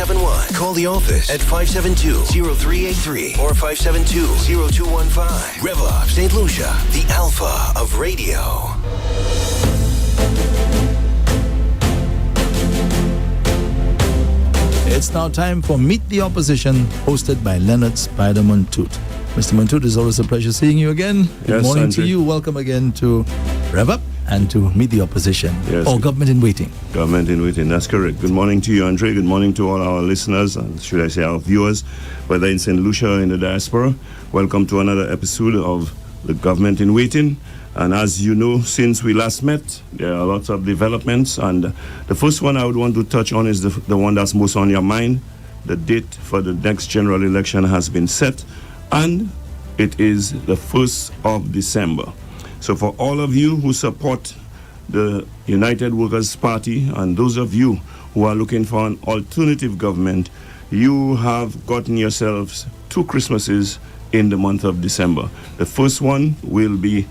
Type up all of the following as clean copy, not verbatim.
771. Call the office at 572-0383 or 572-0215. Rev-Up St. Lucia, the alpha of radio. It's now time for Meet the Opposition, hosted by Leonard Spider Montoot. Mr. Montoot, it's always a pleasure seeing you again. Good morning to you. Welcome again to Rev-Up and to Meet the Opposition. Yes. Or Government in Waiting. Government in Waiting, that's correct. Good morning to you, Andre. Good morning to all our listeners, and should I say our viewers, whether in St. Lucia or in the diaspora. Welcome to another episode of the Government in Waiting. And as you know, since we last met, there are lots of developments. And the first one I would want to touch on is the one that's most on your mind. The date for the next general election has been set, and it is the 1st of December. So for all of you who support the United Workers' Party and those of you who are looking for an alternative government, you have gotten yourselves 2 Christmases in the month of December. The first one will be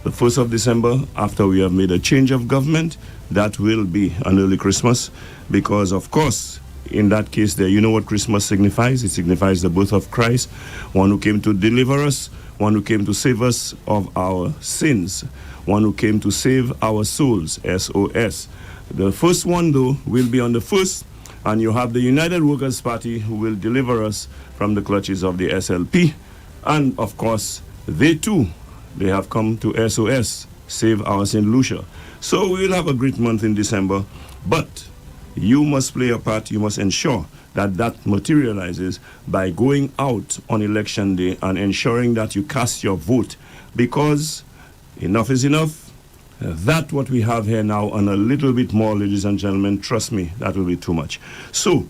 the 1st of December, after we have made a change of government. That will be an early Christmas, because of course, in that case there, you know what Christmas signifies? It signifies the birth of Christ, one who came to deliver us, one who came to save us of our sins, one who came to save our souls, SOS. The first one, though, will be on the 1st, and you have the United Workers' Party who will deliver us from the clutches of the SLP. And of course, they too, they have come to SOS, save our St. Lucia. So we will have a great month in December, but you must play a part. You must ensure that that materializes by going out on election day and ensuring that you cast your vote, because enough is enough. That what we have here now, and a little bit more, ladies and gentlemen, trust me, that will be too much. So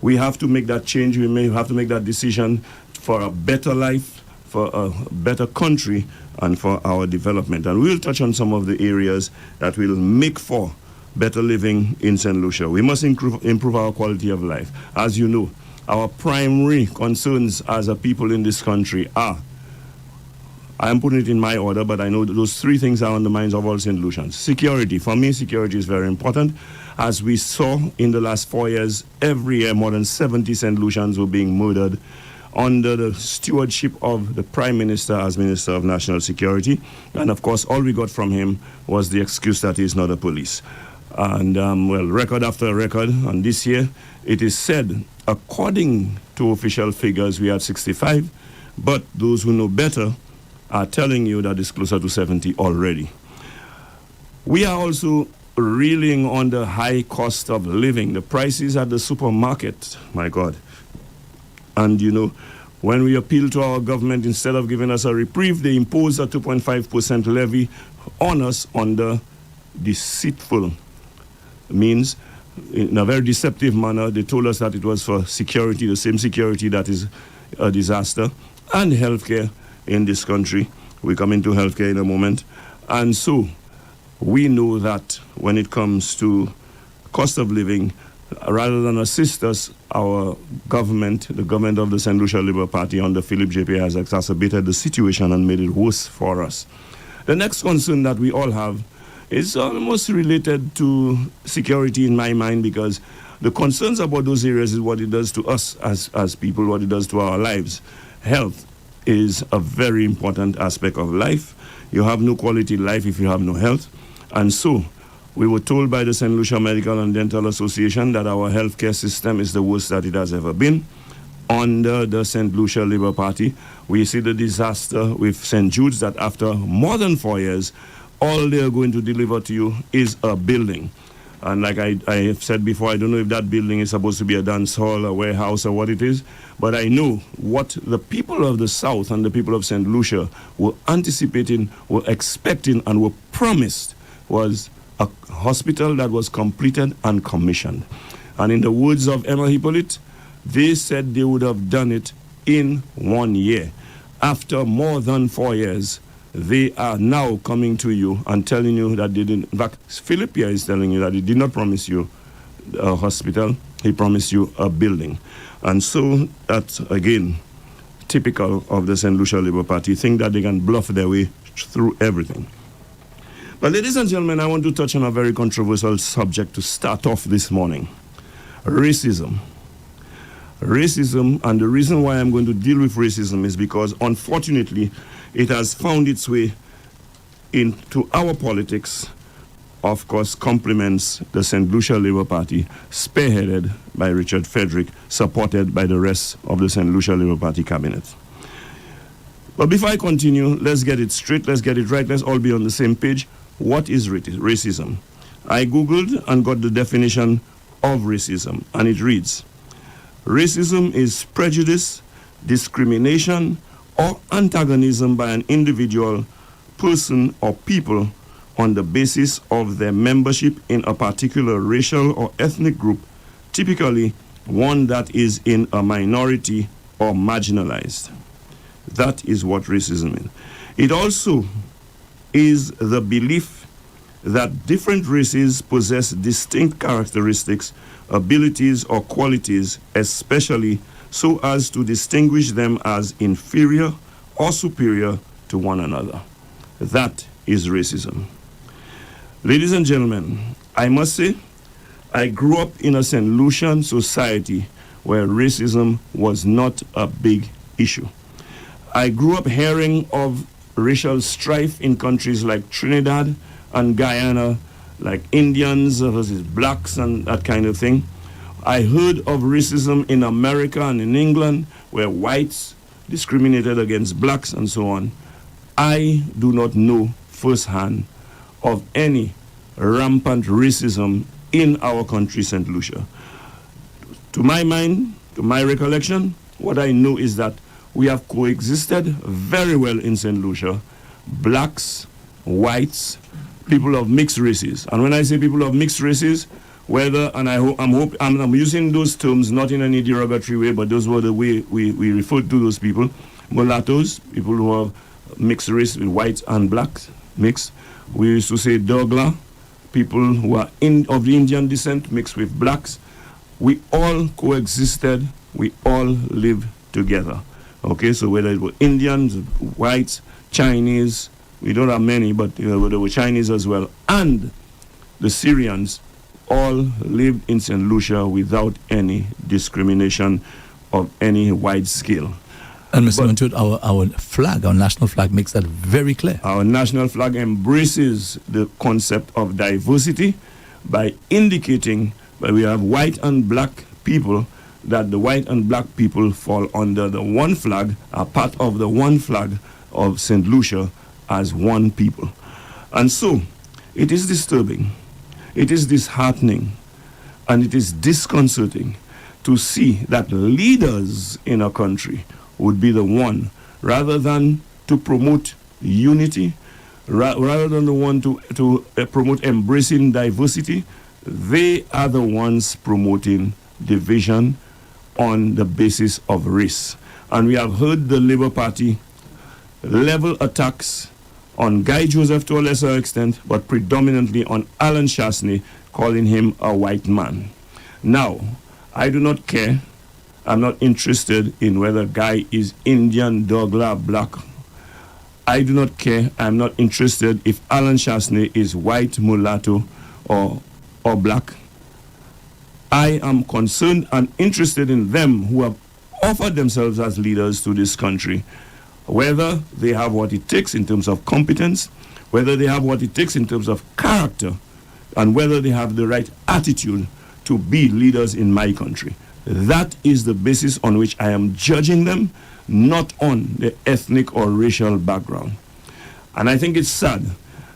we have to make that change. We may have to make that decision for a better life, for a better country, and for our development. And we'll touch on some of the areas that will make for better living in St. Lucia. We must improve our quality of life. As you know, our primary concerns as a people in this country are, I am putting it in my order, but I know that those 3 things are on the minds of all St. Lucians. Security. For me, security is very important. As we saw in the last 4 years, every year more than 70 St. Lucians were being murdered under the stewardship of the Prime Minister as Minister of National Security. And of course, all we got from him was the excuse that he's not a police. And record after record, and this year, it is said, according to official figures, we had 65, but those who know better are telling you that it's closer to 70 already. We are also reeling on the high cost of living. The prices at the supermarket, my God. And you know, when we appeal to our government, instead of giving us a reprieve, they impose a 2.5% levy on us under deceitful means. In a very deceptive manner, they told us that it was for security, the same security that is a disaster, and healthcare in this country. We come into healthcare in a moment. And so we know that when it comes to cost of living, rather than assist us, our government, the government of the St. Lucia Labour Party under Philip JP, has exacerbated the situation and made it worse for us. The next concern that we all have is almost related to security in my mind, because the concerns about those areas is what it does to us as people, what it does to our lives. Health is a very important aspect of life. You have no quality life if you have no health. And so we were told by the St. Lucia Medical and Dental Association that our healthcare system is the worst that it has ever been. Under the St. Lucia Labour Party, we see the disaster with St. Jude's, that after more than 4 years, all they are going to deliver to you is a building. And like I have said before, I don't know if that building is supposed to be a dance hall, a warehouse, or what it is, but I know what the people of the South and the people of St. Lucia were anticipating, were expecting, and were promised was a hospital that was completed and commissioned. And in the words of Emma Hippolyte, they said they would have done it in 1 year. After more than 4 years, they are now coming to you and telling you that they didn't. In fact, Philip here is telling you that he did not promise you a hospital, he promised you a building. And so that's, again, typical of the St. Lucia Labour Party, think that they can bluff their way through everything. But ladies and gentlemen, I want to touch on a very controversial subject to start off this morning. Racism. Racism, and the reason why I'm going to deal with racism is because, unfortunately, it has found its way into our politics. Of course, complements the St. Lucia Labour Party, spearheaded by Richard Frederick, supported by the rest of the St. Lucia Labour Party cabinet. But before I continue, let's get it straight, let's get it right, let's all be on the same page. What is racism? I Googled and got the definition of racism, and it reads, racism is prejudice, discrimination, or antagonism by an individual, person, or people on the basis of their membership in a particular racial or ethnic group, typically one that is in a minority or marginalized. That is what racism is. It also is the belief that different races possess distinct characteristics, abilities, or qualities, especially so as to distinguish them as inferior or superior to one another. That is racism. Ladies and gentlemen, I must say, I grew up in a St. Lucian society where racism was not a big issue. I grew up hearing of racial strife in countries like Trinidad and Guyana, like Indians versus blacks and that kind of thing. I heard of racism in America and in England, where whites discriminated against blacks and so on. I do not know firsthand of any rampant racism in our country, St. Lucia. To my mind, to my recollection, what I know is that we have coexisted very well in St. Lucia, blacks, whites, people of mixed races. And when I say people of mixed races, whether, and I'm using those terms not in any derogatory way, but those were the way we referred to those people, mulattoes, people who have mixed race with whites and blacks, mixed. We used to say Dougla, people who are of the Indian descent mixed with blacks. We all coexisted, we all lived together. Okay, so whether it were Indians, whites, Chinese, we don't have many, but there were Chinese as well, and the Syrians, all lived in St. Lucia without any discrimination of any wide scale. And Mr. Mantut, our flag, our national flag, makes that very clear. Our national flag embraces the concept of diversity by indicating that we have white and black people, that the white and black people fall under the one flag, are part of the one flag of St. Lucia as one people. And so, it is disturbing, it is disheartening, and it is disconcerting to see that leaders in a country would be the one, rather than to promote unity, rather than the one to promote embracing diversity, they are the ones promoting division on the basis of race. And we have heard the Labour Party level attacks on Guy Joseph to a lesser extent, but predominantly on Alan Shasney, calling him a white man. Now, I do not care. I'm not interested in whether Guy is Indian, Dougla, black. I do not care. I'm not interested if Alan Shasney is white, mulatto, or black. I am concerned and interested in them who have offered themselves as leaders to this country, whether they have what it takes in terms of competence, whether they have what it takes in terms of character, and whether they have the right attitude to be leaders in my country. That is the basis on which I am judging them, not on their ethnic or racial background. And I think it's sad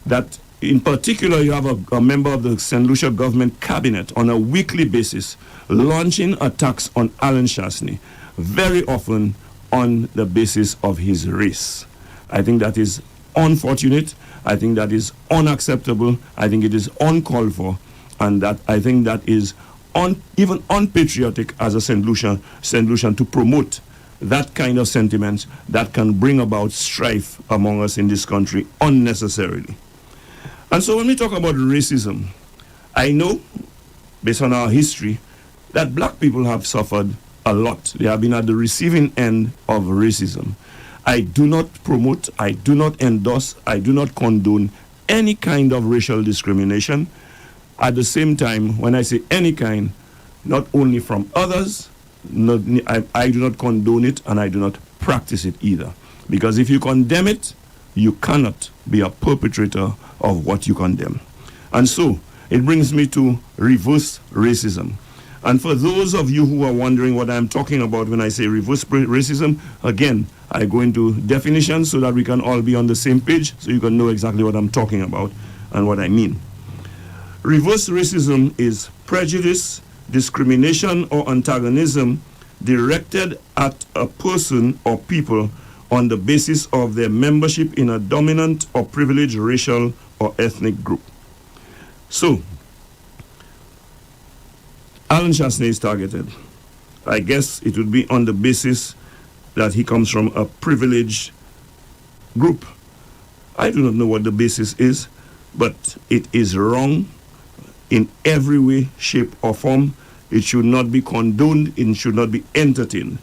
that in particular you have a member of the St. Lucia government cabinet on a weekly basis launching attacks on Alan Shasney, very often on the basis of his race. I think that is unfortunate. I think that is unacceptable. I think it is uncalled for. And that I think that is even unpatriotic as a St. Lucian to promote that kind of sentiment that can bring about strife among us in this country unnecessarily. And so when we talk about racism, I know, based on our history, that black people have suffered a lot. They have been at the receiving end of racism. I do not promote, I do not endorse, I do not condone any kind of racial discrimination. At the same time, when I say any kind, not only from others. I do not condone it, and I do not practice it either. Because if you condemn it, you cannot be a perpetrator of what you condemn. And so, it brings me to reverse racism. And for those of you who are wondering what I'm talking about when I say reverse racism, again, I go into definitions so that we can all be on the same page, so you can know exactly what I'm talking about and what I mean. Reverse racism is prejudice, discrimination, or antagonism directed at a person or people on the basis of their membership in a dominant or privileged racial or ethnic group. So, Alan Chasney is targeted. I guess it would be on the basis that he comes from a privileged group. I do not know what the basis is, but it is wrong in every way, shape, or form. It should not be condoned. It should not be entertained.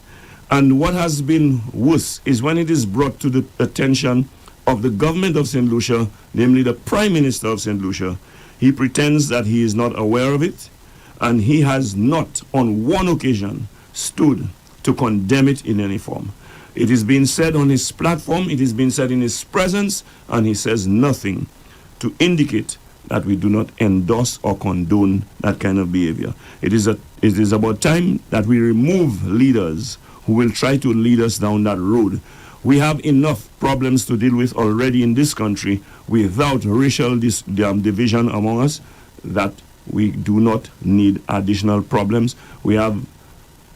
And what has been worse is when it is brought to the attention of the government of St. Lucia, namely the Prime Minister of St. Lucia. He pretends that he is not aware of it, and he has not on one occasion stood to condemn it in any form. It is being said on his platform, it is being said in his presence, and he says nothing to indicate that we do not endorse or condone that kind of behavior. It is about time that we remove leaders who will try to lead us down that road. We have enough problems to deal with already in this country without racial division among us, that we do not need additional problems. We have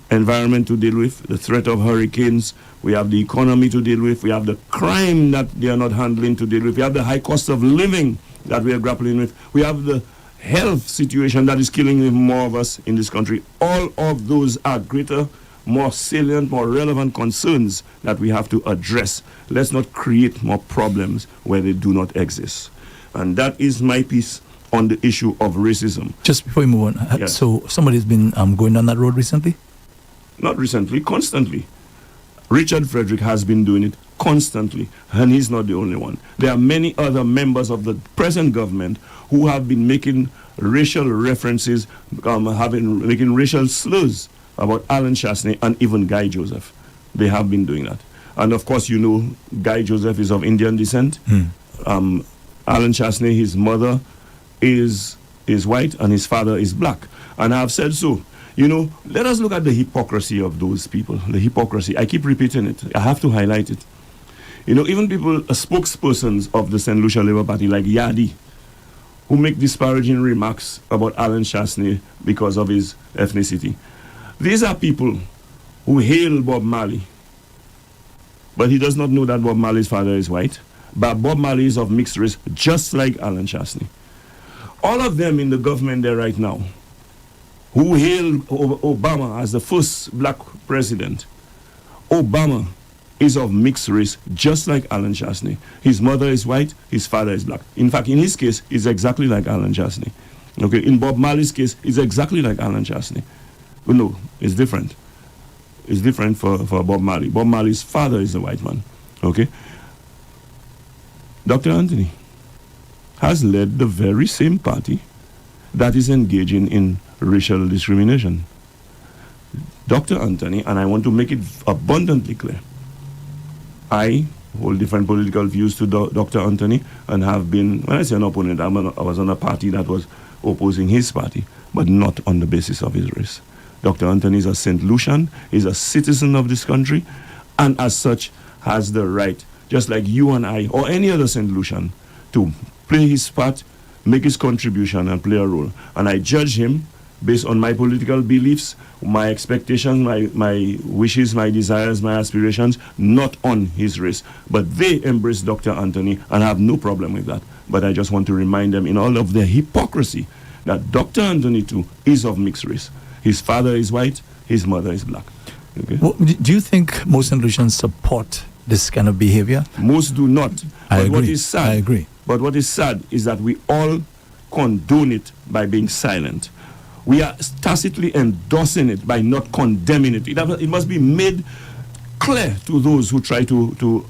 environment to deal with, the threat of hurricanes, we have the economy to deal with, we have the crime that they are not handling to deal with, we have the high cost of living that we are grappling with, we have the health situation that is killing more of us in this country. All of those are greater, more salient, more relevant concerns that we have to address. Let's not create more problems where they do not exist. And that is my piece on the issue of racism. Just before we move on, yes. So somebody's been going down that road recently? Not recently, constantly. Richard Frederick has been doing it constantly, and he's not the only one. There are many other members of the present government who have been making racial references, making racial slurs about Alan Chasney and even Guy Joseph. They have been doing that. And of course, you know, Guy Joseph is of Indian descent. Alan Chasney, his mother is white and his father is black. And I have said so. You know, let us look at the hypocrisy of those people. The hypocrisy. I keep repeating it. I have to highlight it. You know, even people, spokespersons of the St. Lucia Labour Party like Yadi, who make disparaging remarks about Alan Chasney because of his ethnicity. These are people who hail Bob Marley. But he does not know that Bob Marley's father is white. But Bob Marley is of mixed race, just like Alan Chasney. All of them in the government there right now, who hailed Obama as the first black president. Obama is of mixed race, just like Alan Chasney. His mother is white, his father is black. In fact, in his case, it's exactly like Alan Chasney. Okay, in Bob Marley's case, it's exactly like Alan Chasney. But no, it's different. It's different for Bob Marley. Bob Marley's father is a white man. Okay? Dr. Anthony has led the very same party that is engaging in racial discrimination. Dr. Anthony, and I want to make it abundantly clear, I hold different political views to Dr. Anthony and have been, when I say an opponent, I was on a party that was opposing his party, but not on the basis of his race. Dr. Anthony is a St. Lucian, is a citizen of this country, and as such has the right, just like you and I, or any other St. Lucian, to play his part, make his contribution, and play a role. And I judge him based on my political beliefs, my expectations, my wishes, my desires, my aspirations, not on his race. But they embrace Dr. Anthony and have no problem with that. But I just want to remind them in all of their hypocrisy that Dr. Anthony too is of mixed race. His father is white, his mother is black. Okay? Well, do you think most St. Lucians support this kind of behavior? Most do not. I agree. What is sad, I agree. But what is sad is that we all condone it by being silent. We are tacitly endorsing it by not condemning it. It must be made clear to those who try to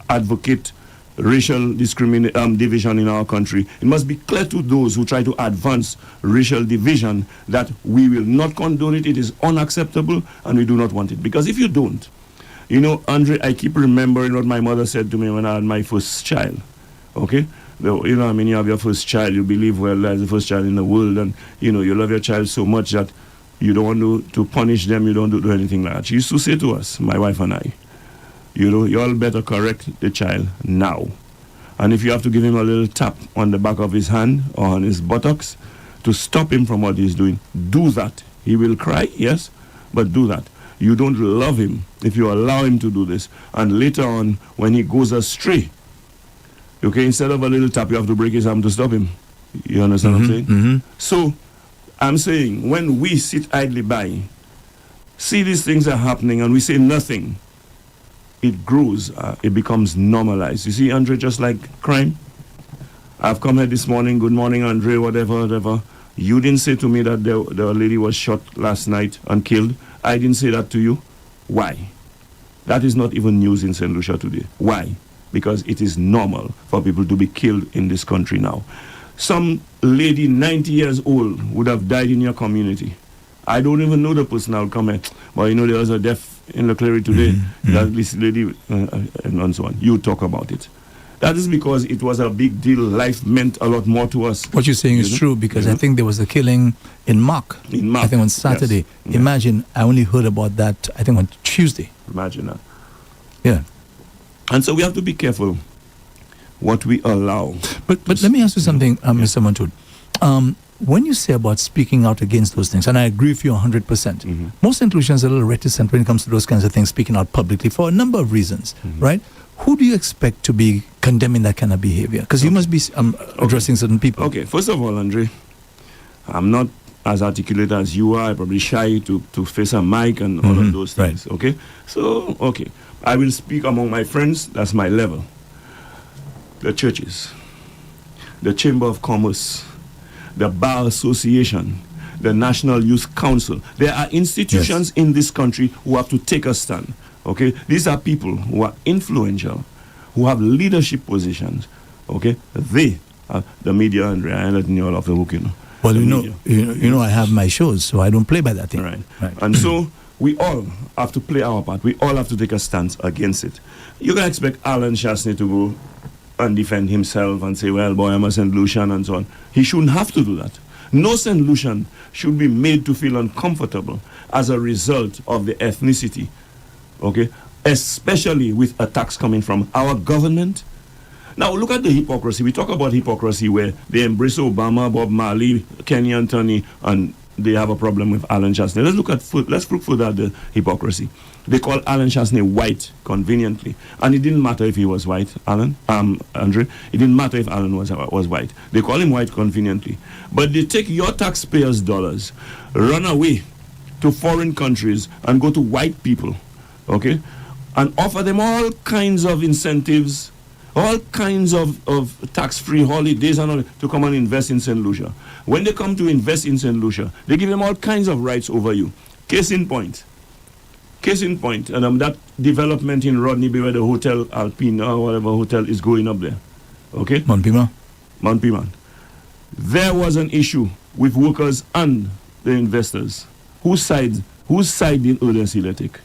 advocate racial division in our country. It must be clear to those who try to advance racial division that we will not condone it. It is unacceptable, and we do not want it. Because if you don't, you know, Andre, I keep remembering what my mother said to me when I had my first child. Okay? You know, I mean, you have your first child, you believe, well, that's the first child in the world, and, you know, you love your child so much that you don't want to punish them, you don't do anything like that. She used to say to us, my wife and I, you know, you all better correct the child now. And if you have to give him a little tap on the back of his hand or on his buttocks to stop him from what he's doing, do that. He will cry, yes, but do that. You don't love him if you allow him to do this. And later on, when he goes astray, okay, instead of a little tap, you have to break his arm to stop him. You understand what I'm saying? Mm-hmm. So, I'm saying, when we sit idly by, see these things are happening, and we say nothing, it grows, it becomes normalized. You see, Andre, just like crime. I've come here this morning, good morning, Andre, whatever. You didn't say to me that the lady was shot last night and killed. I didn't say that to you. Why? That is not even news in St. Lucia today. Why? Because it is normal for people to be killed in this country now. Some lady 90 years old would have died in your community. I don't even know the person. I'll come here. But you know, there was a death in the Clary today. That this lady, and so on. You talk about it. That is because it was a big deal. Life meant a lot more to us. What you're saying is true, because I think there was a killing in Mark. I think on Saturday. Yes. Imagine, I only heard about that, I think on Tuesday. Imagine that. Yeah. And so we have to be careful what we allow. But let me ask you something, Mr. Montoud. When you say about speaking out against those things, and I agree with you 100%, most St. Lucians are a little reticent when it comes to those kinds of things, speaking out publicly for a number of reasons, right? Who do you expect to be condemning that kind of behavior? Because you must be addressing certain people. Okay, first of all, Andre, I'm not as articulate as you are. I'm probably shy to face a mic and all of those things, okay? So, okay, I will speak among my friends. That's my level. The churches, the Chamber of Commerce, the Bar Association, the National Youth Council. There are institutions in this country who have to take a stand. Okay, these are people who are influential, who have leadership positions. Okay, they are the media, and I'm letting you all off the hook, you know. Well, you know, I have my shows, so I don't play by that thing. Right. And so we all have to play our part. We all have to take a stance against it. You can expect Alan Chasney to go and defend himself and say, well, boy, I'm a St. Lucian and so on. He shouldn't have to do that. No St. Lucian should be made to feel uncomfortable as a result of the ethnicity, okay? Especially with attacks coming from our government. Now, look at the hypocrisy. We talk about hypocrisy where they embrace Obama, Bob Marley, Kenny Anthony, and they have a problem with Alan Chasney. Let's look further at the hypocrisy. They call Alan Chasney white conveniently, and it didn't matter if he was white, Andre. It didn't matter if Alan was white. They call him white conveniently, but they take your taxpayers' dollars, run away to foreign countries, and go to white people, okay, and offer them all kinds of incentives, all kinds of tax-free holidays and all to come and invest in St. Lucia. When they come to invest in St. Lucia, they give them all kinds of rights over you. Case in point, and that development in Rodney Bay where the Hotel Alpine or whatever hotel is going up there, okay? Mount Pima. There was an issue with workers and the investors. Whose side did Ernest take?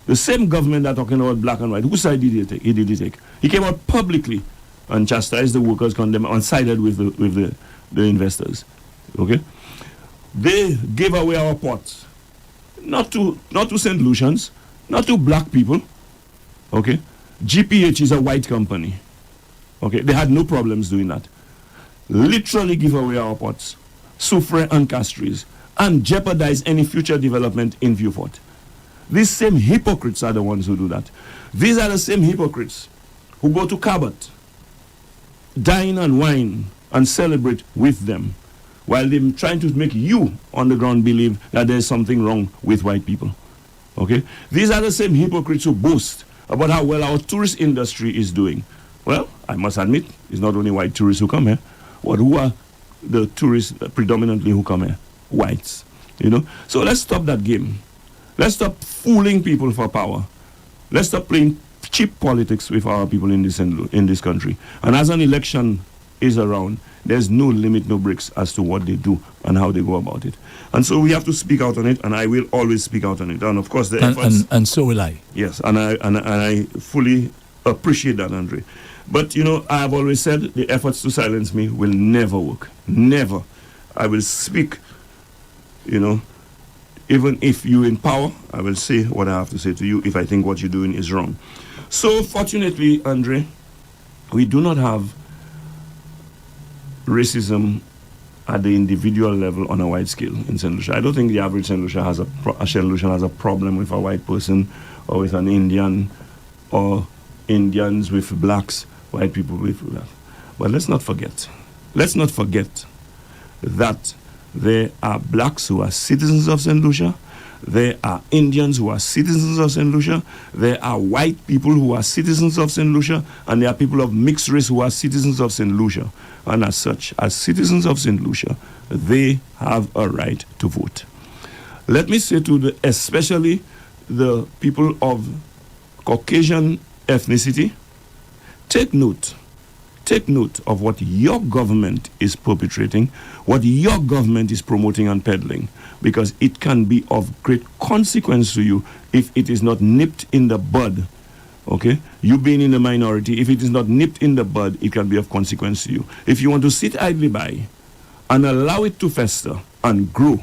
The same government that talking about black and white. Whose side did he take? He came out publicly and chastised the workers, condemned and sided with the investors. Okay? They gave away our ports. Not to St. Lucians, not to black people. Okay? GPH is a white company. Okay? They had no problems doing that. Literally give away our ports, Soufrière and Castries, and jeopardize any future development in Vieux-Fort. These same hypocrites are the ones who do that. These are the same hypocrites who go to Cabot, dine and wine, and celebrate with them, while they're trying to make you on the ground believe that there's something wrong with white people. Okay? These are the same hypocrites who boast about how well our tourist industry is doing. Well, I must admit, it's not only white tourists who come here. But who are the tourists predominantly who come here? Whites. You know? So let's stop that game. Let's stop fooling people for power. Let's stop playing cheap politics with our people in this country. And as an election is around, there's no limit, no breaks as to what they do and how they go about it. And so we have to speak out on it, and I will always speak out on it. And of course, the efforts... And so will I. Yes, and I fully appreciate that, Andre. But, I have always said the efforts to silence me will never work. Never. I will speak, even if you're in power, I will say what I have to say to you if I think what you're doing is wrong. So, fortunately, Andre, we do not have racism at the individual level on a wide scale in St. Lucia. I don't think the average St. Lucia has a problem with a white person or with an Indian or Indians with blacks, white people with that. But let's not forget that there are blacks who are citizens of St. Lucia. There are Indians who are citizens of St. Lucia. There are white people who are citizens of St. Lucia. And there are people of mixed race who are citizens of St. Lucia. And as such, as citizens of St. Lucia, they have a right to vote. Let me say to especially the people of Caucasian ethnicity, take note of what your government is perpetrating, what your government is promoting and peddling, because it can be of great consequence to you if it is not nipped in the bud. Okay? You being in the minority, if it is not nipped in the bud, it can be of consequence to you. If you want to sit idly by and allow it to fester and grow,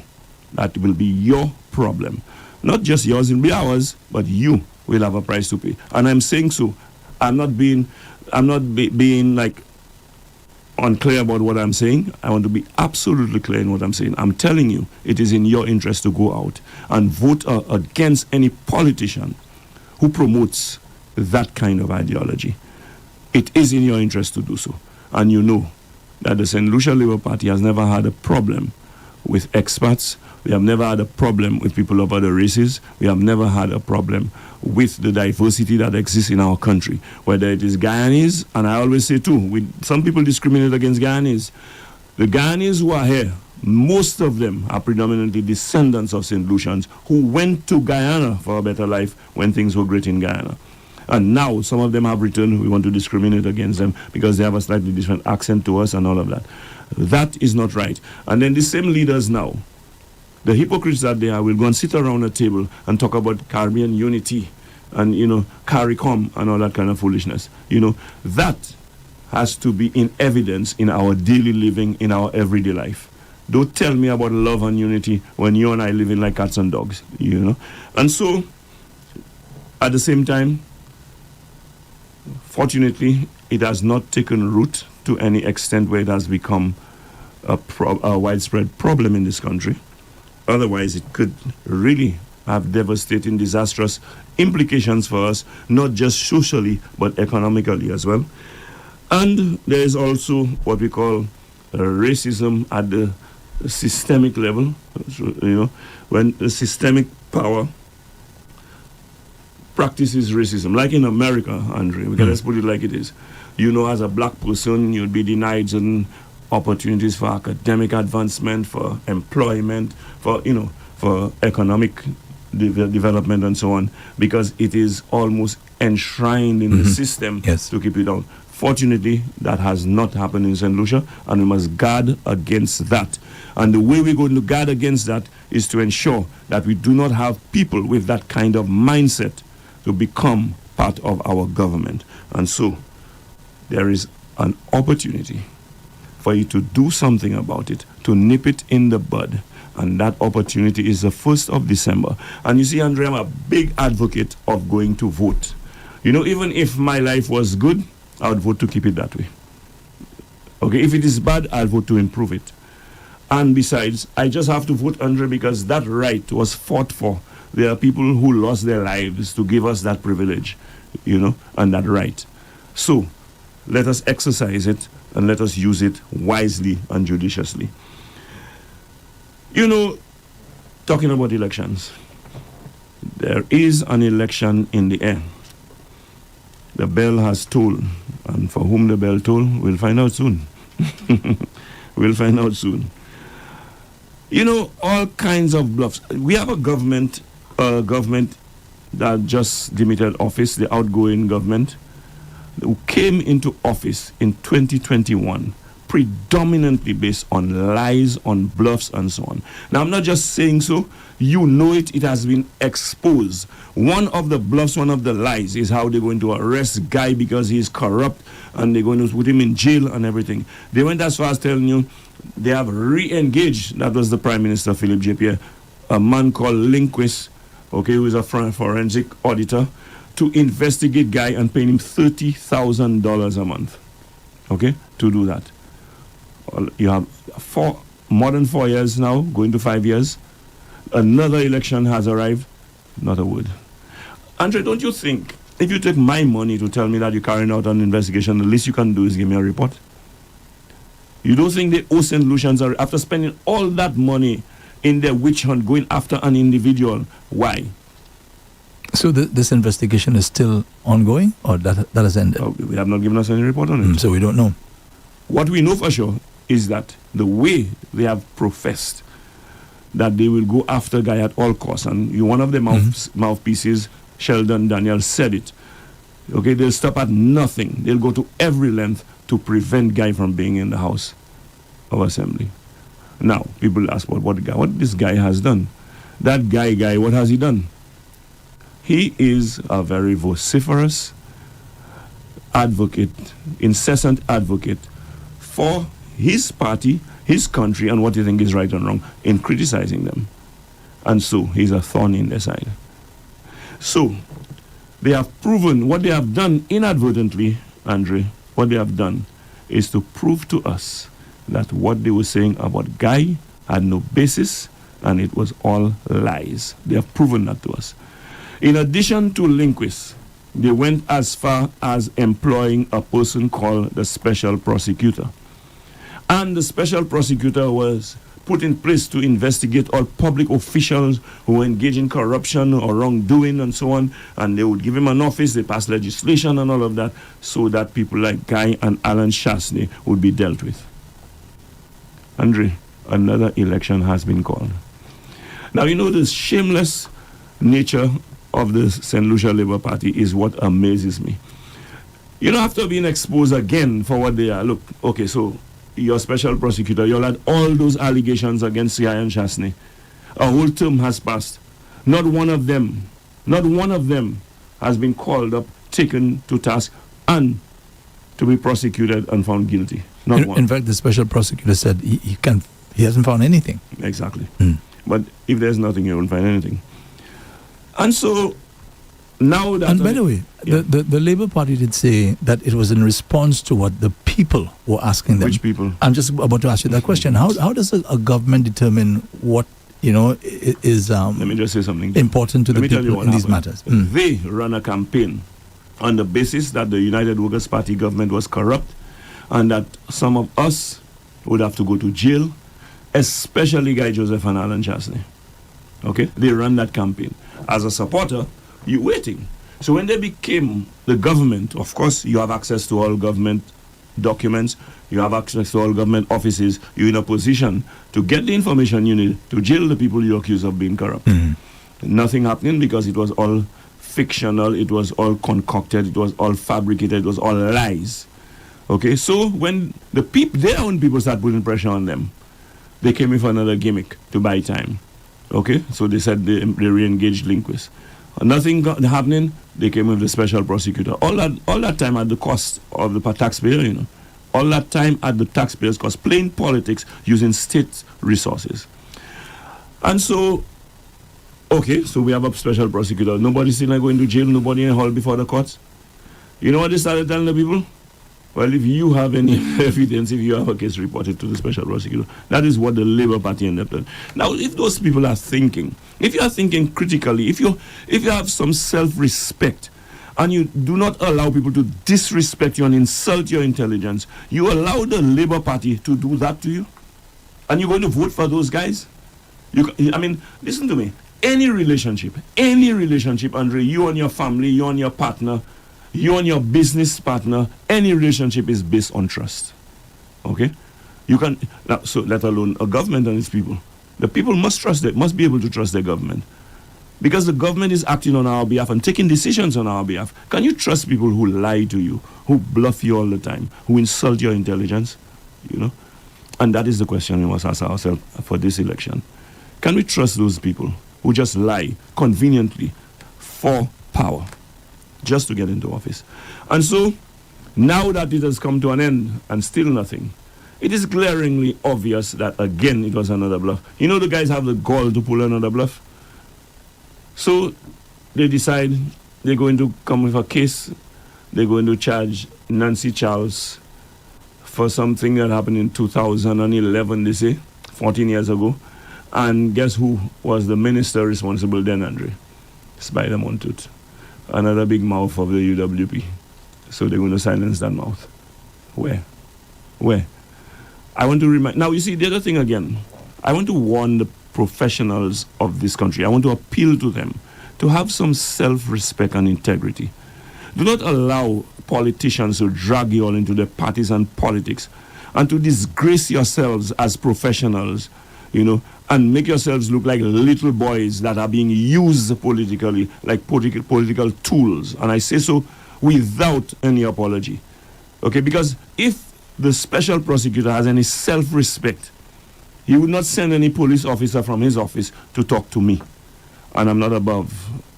that will be your problem. Not just yours, it will be ours, but you will have a price to pay. And I'm saying so. I'm not being like unclear about what I'm saying. I want to be absolutely clear in what I'm saying. I'm telling you, it is in your interest to go out and vote against any politician who promotes that kind of ideology. It is in your interest to do so. And you know that the St. Lucia Labour Party has never had a problem with expats. We have never had a problem with people of other races. We have never had a problem with the diversity that exists in our country, whether it is Guyanese, and I always say too, some people discriminate against Guyanese. The Guyanese who are here, most of them are predominantly descendants of St. Lucians who went to Guyana for a better life when things were great in Guyana. And now some of them have returned. We want to discriminate against them because they have a slightly different accent to us and all of that. That is not right. And then the same leaders now, the hypocrites that they are, will go and sit around a table and talk about Caribbean unity and, CARICOM and all that kind of foolishness. That has to be in evidence in our daily living, in our everyday life. Don't tell me about love and unity when you and I live in like cats and dogs, And so, at the same time, fortunately, it has not taken root to any extent where it has become a widespread problem in this country. Otherwise, it could really have devastating, disastrous implications for us, not just socially, but economically as well. And there is also what we call racism at the systemic level, when the systemic power practices racism. Like in America, Andre, we can just put it like it is. As a black person, you'd be denied certain opportunities for academic advancement, for employment, for economic development and so on, because it is almost enshrined in the system to keep it down. Fortunately, that has not happened in St. Lucia, and we must guard against that. And the way we're going to guard against that is to ensure that we do not have people with that kind of mindset to become part of our government. And so, there is an opportunity for you to do something about it, to nip it in the bud. And that opportunity is the 1st of December. And you see, Andre, I'm a big advocate of going to vote. Even if my life was good, I would vote to keep it that way. Okay, if it is bad, I'll vote to improve it. And besides, I just have to vote, Andre, because that right was fought for. There are people who lost their lives to give us that privilege, and that right. So, let us exercise it and let us use it wisely and judiciously. Talking about elections, there is an election in the air. The bell has tolled, and for whom the bell tolled, we'll find out soon. We'll find out soon. All kinds of bluffs. We have a government that just demitted office, the outgoing government, who came into office in 2021, predominantly based on lies, on bluffs, and so on. Now, I'm not just saying so. You know it. It has been exposed. One of the bluffs, one of the lies is how they're going to arrest Guy because he's corrupt and they're going to put him in jail and everything. They went as far as telling you they have re-engaged, that was the Prime Minister, Philip J. Pierre, a man called Lindquist, okay, who is a forensic auditor, to investigate Guy and pay him $30,000 a month, okay, to do that. You have more than 4 years now, going to 5 years. Another election has arrived. Not a word. Andre, don't you think if you take my money to tell me that you're carrying out an investigation, the least you can do is give me a report? You don't think the owe St. Lucians are, after spending all that money in their witch hunt, going after an individual? Why? So this investigation is still ongoing, or that has ended? They have not given us any report on it. So we don't know. What we know for sure is that the way they have professed that they will go after Guy at all costs, and one of the mouthpieces, Sheldon Daniel, said it. Okay, they'll stop at nothing. They'll go to every length to prevent Guy from being in the House of Assembly. Now, people ask what this guy has done. That guy, what has he done? He is a very vociferous advocate, incessant advocate for his party, his country, and what he thinks is right and wrong in criticizing them. And so he's a thorn in their side. So they have proven what they have done inadvertently, Andre, what they have done is to prove to us that what they were saying about Guy had no basis and it was all lies. They have proven that to us. In addition to Lindquist, they went as far as employing a person called the special prosecutor. And the special prosecutor was put in place to investigate all public officials who engage in corruption or wrongdoing and so on. And they would give him an office, they pass legislation and all of that, so that people like Guy and Alan Chasney would be dealt with. Andre, another election has been called. Now, you know, the shameless nature of the St. Lucia Labour Party is what amazes me. You know, after being exposed again for what they are, look, okay, so your special prosecutor, you all had all those allegations against Guy and Chasney. A whole term has passed. Not one of them has been called up, taken to task, and to be prosecuted and found guilty. Not one. In fact, the special prosecutor said he hasn't found anything. Exactly. But if there's nothing, you won't find anything. And so now that... And by the way, the Labour Party did say that it was in response to what the people were asking them. Which people? I'm just about to ask you that question. How does a government determine what, is Let me just say something important to the people in these matters? They ran a campaign on the basis that the United Workers' Party government was corrupt and that some of us would have to go to jail, especially Guy Joseph and Alan Chasney. Okay? They ran that campaign. As a supporter, you're waiting. So when they became the government, of course, you have access to all government documents, you have access to all government offices, you're in a position to get the information you need to jail the people you accuse of being corrupt. Nothing happening because it was all fictional, it was all concocted, it was all fabricated, it was all lies. Okay, so when their own people start putting pressure on them, they came in for another gimmick to buy time. Okay, so they said they re-engaged Lindquist. Nothing happening, they came with the special prosecutor. All that time at the cost of the taxpayer, All that time at the taxpayer's cost, playing politics using state resources. And so, okay, so we have a special prosecutor. Nobody's still going to jail, nobody in hall before the courts. You know what they started telling the people? Well, if you have any evidence, if you have a case, reported to the special prosecutor. That is what the Labour Party ended up doing. Now, if those people are thinking, if you are thinking critically, if you have some self-respect, and you do not allow people to disrespect you and insult your intelligence, you allow the Labour Party to do that to you? And you're going to vote for those guys? Listen to me. Any relationship, Andre, you and your family, you and your partner, you and your business partner, any relationship is based on trust. Okay? So let alone a government and its people. The people must trust it, must be able to trust their government. because the government is acting on our behalf and taking decisions on our behalf. Can you trust people who lie to you, who bluff you all the time, who insult your intelligence? You know? And that is the question we must ask ourselves for this election. Can we trust those people who just lie conveniently for power, just to get into office? And so, now that it has come to an end and still nothing, it is glaringly obvious that again it was another bluff. You know, the guys have the gall to pull another bluff. So they decide they're going to come with a case. They're going to charge Nancy Charles for something that happened in 2011, they say, 14 years ago. And guess who was the minister responsible then, Andre? Spider Montut. Another big mouth of the UWP. So they're going to silence that mouth. Where? I want to remind... Now, you see, the other thing again, I want to warn the professionals of this country. I want to appeal to them to have some self-respect and integrity. Do not allow politicians to drag you all into their parties and politics and to disgrace yourselves as professionals, you know, and make yourselves look like little boys that are being used politically, like political tools. And I say so without any apology. Okay, because if the special prosecutor has any self-respect, he would not send any police officer from his office to talk to me. And I'm not above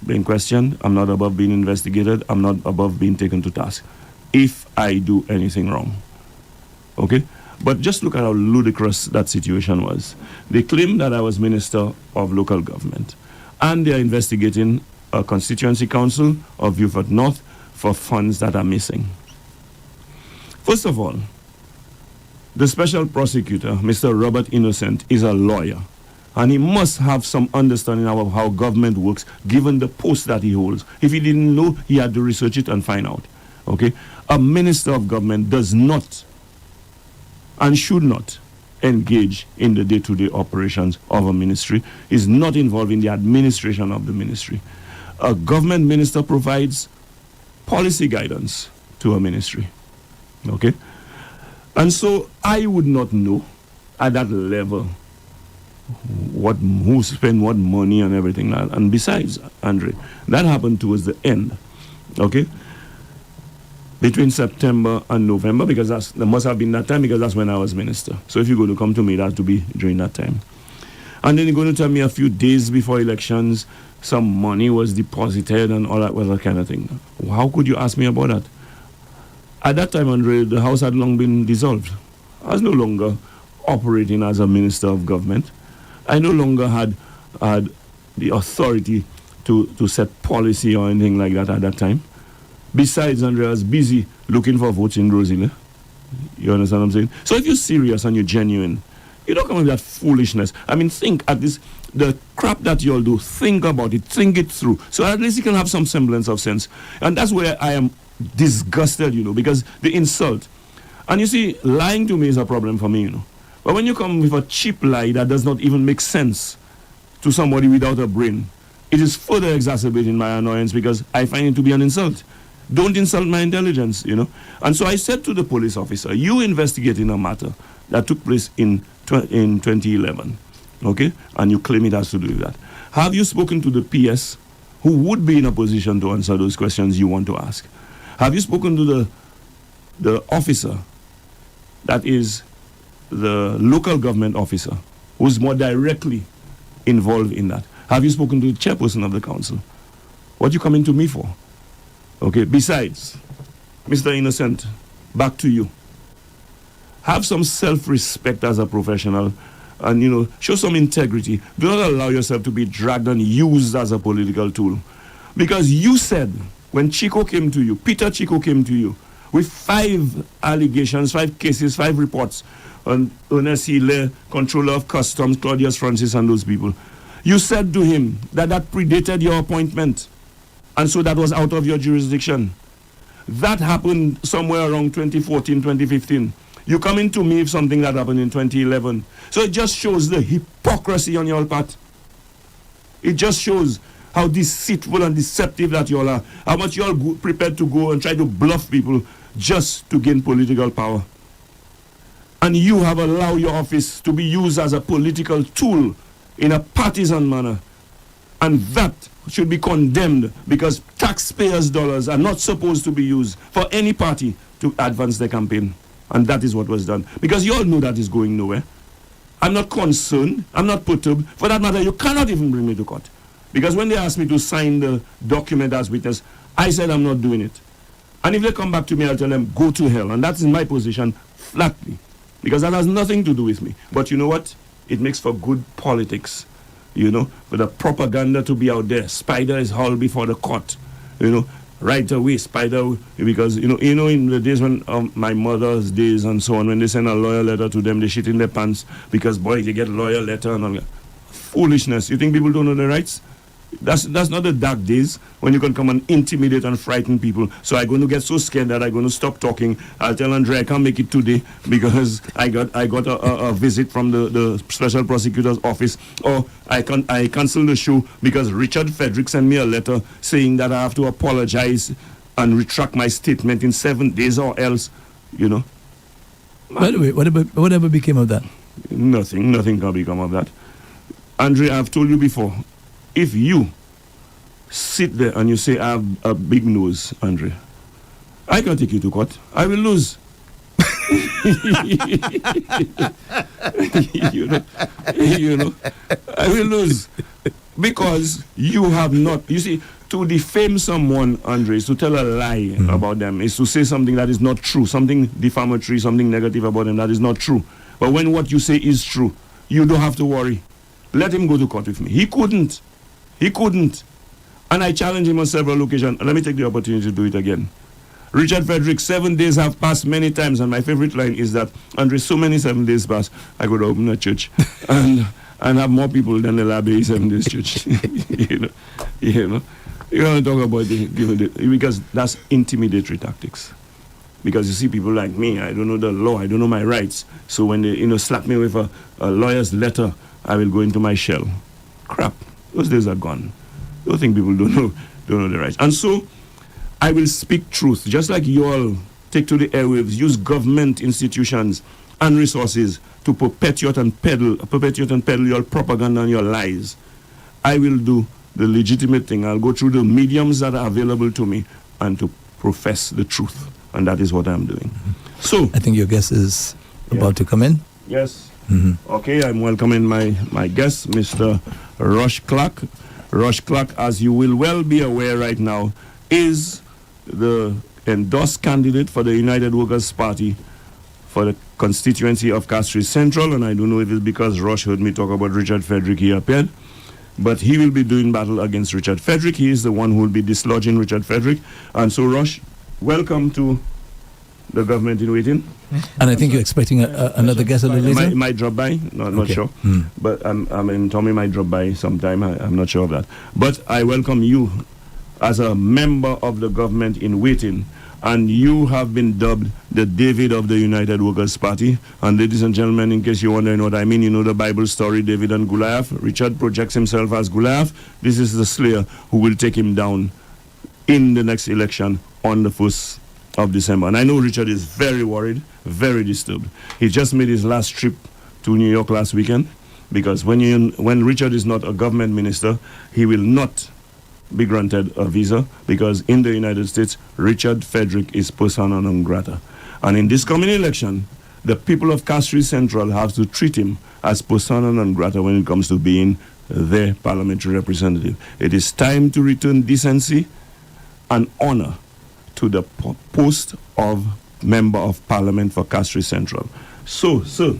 being questioned. I'm not above being investigated. I'm not above being taken to task if I do anything wrong. Okay? But just look at how ludicrous that situation was. They claim that I was Minister of Local Government, and they are investigating a constituency council of Beaufort North for funds that are missing. First of all, the special prosecutor, Mr. Robert Innocent, is a lawyer, and he must have some understanding of how government works, given the post that he holds. If he didn't know, he had to research it and find out. Okay? A minister of government does not and should not engage in the day-to-day operations of a ministry, is not involved in the administration of the ministry. A government minister provides policy guidance to a ministry. Okay? And so I would not know at that level who spent what money and everything like that. And besides, Andre, that happened towards the end. Okay? Between September and November, because there must have been that time, because that's when I was minister. So if you're going to come to me, that has to be during that time. And then you're going to tell me a few days before elections, some money was deposited and all that other kind of thing. How could you ask me about that? At that time, Andre, the House had long been dissolved. I was no longer operating as a minister of government. I no longer had the authority to set policy or anything like that at that time. Besides, Andre, I was busy looking for votes in Rosile. You understand what I'm saying? So if you're serious and you're genuine, you don't come with that foolishness. I mean, think at this, the crap that you all do, think about it, think it through. So at least you can have some semblance of sense. And that's where I am disgusted, you know, because the insult. And you see, lying to me is a problem for me, you know. But when you come with a cheap lie that does not even make sense to somebody without a brain, it is further exacerbating my annoyance because I find it to be an insult. Don't insult my intelligence, you know. And so I said to the police officer, you investigating a matter that took place in 2011, okay? And you claim it has to do with that. Have you spoken to the PS who would be in a position to answer those questions you want to ask? Have you spoken to the officer that is the local government officer who's more directly involved in that? Have you spoken to the chairperson of the council? What are you coming to me for? Okay, besides, Mr. Innocent, back to you. Have some self-respect as a professional and, you know, show some integrity. Do not allow yourself to be dragged and used as a political tool. Because you said, when Chico came to you, Peter Chico came to you, with 5 allegations, 5 cases, 5 reports on Ernest Hille, Controller of Customs, Claudius Francis, and those people. You said to him that predated your appointment, and so that was out of your jurisdiction. That happened somewhere around 2014, 2015. You come into me with something that happened in 2011. So it just shows the hypocrisy on your part. It just shows how deceitful and deceptive that you all are. How much you all prepared to go and try to bluff people just to gain political power. And you have allowed your office to be used as a political tool in a partisan manner. And that should be condemned because taxpayers' dollars are not supposed to be used for any party to advance their campaign. And that is what was done. Because you all know that is going nowhere. I'm not concerned. I'm not perturbed. For that matter, you cannot even bring me to court. Because when they asked me to sign the document as witness, I said I'm not doing it. And if they come back to me, I'll tell them, go to hell. And that's in my position flatly. Because that has nothing to do with me. But you know what? It makes for good politics. You know, for the propaganda to be out there. Spider is hauled before the court. You know, right away, Spider, because, you know, in the days when my mother's days and so on, when they send a lawyer letter to them, they shit in their pants because, boy, they get a lawyer letter and all that. Foolishness. You think people don't know their rights? That's not the dark days when you can come and intimidate and frighten people. So I'm going to get so scared that I'm going to stop talking. I'll tell Andre I can't make it today because I got a visit from the special prosecutor's office, or I cancel the show because Richard Frederick sent me a letter saying that I have to apologize and retract my statement in 7 days or else, you know. By the way, whatever became of that? Nothing can become of that. Andre, I've told you before, if you sit there and you say, I have a big nose, Andre, I can take you to court. I will lose. you know, I will lose. Because you have not, you see, to defame someone, Andre, is to tell a lie about them, is to say something that is not true, something defamatory, something negative about them that is not true. But when what you say is true, you don't have to worry. Let him go to court with me. He couldn't. And I challenged him on several occasions. Let me take the opportunity to do it again. Richard Frederick, 7 days have passed many times, and my favorite line is that, Andre, so many 7 days pass, I could open a church and have more people than the Library 7 days church. you know. You want to talk about because that's intimidatory tactics. Because you see people like me, I don't know the law, I don't know my rights. So when they slap me with a lawyer's letter, I will go into my shell. Crap. Those days are gone. Don't think people don't know the rights. And so I will speak truth, just like you all take to the airwaves, use government institutions and resources to perpetuate and peddle your propaganda and your lies. I will do the legitimate thing. I'll go through the mediums that are available to me and to profess the truth. And that is what I'm doing. So I think your guest is about to come in. Yes. Okay, I'm welcoming my guest, Mr. Rush Clark. Rush Clark, as you will well be aware right now, is the endorsed candidate for the United Workers' Party for the constituency of Castries Central. And I don't know if it's because Rush heard me talk about Richard Frederick, he appeared. But he will be doing battle against Richard Frederick. He is the one who will be dislodging Richard Frederick. And so, Rush, welcome to the government in waiting. And I think you're expecting another guest a little later? Might drop by. No, I'm not sure. But Tommy might drop by sometime. I'm not sure of that. But I welcome you as a member of the government in waiting. And you have been dubbed the David of the United Workers' Party. And ladies and gentlemen, in case you're wondering what I mean, you know the Bible story, David and Goliath. Richard projects himself as Goliath. This is the slayer who will take him down in the next election on the 1st of December. And I know Richard is very worried, very disturbed. He just made his last trip to New York last weekend because when Richard is not a government minister, he will not be granted a visa because in the United States, Richard Frederick is persona non grata. And in this coming election, the people of Castries Central have to treat him as persona non grata when it comes to being their parliamentary representative. It is time to return decency and honor to the post of Member of Parliament for Castries Central. So, sir,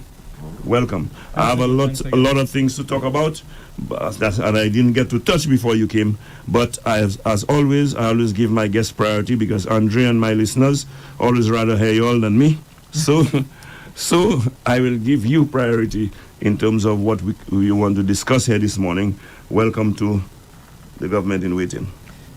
welcome. I have a lot of things to talk about, and I didn't get to touch before you came. But as always, I always give my guest priority because Andre and my listeners always rather hear you all than me. So I will give you priority in terms of what we want to discuss here this morning. Welcome to the government in waiting.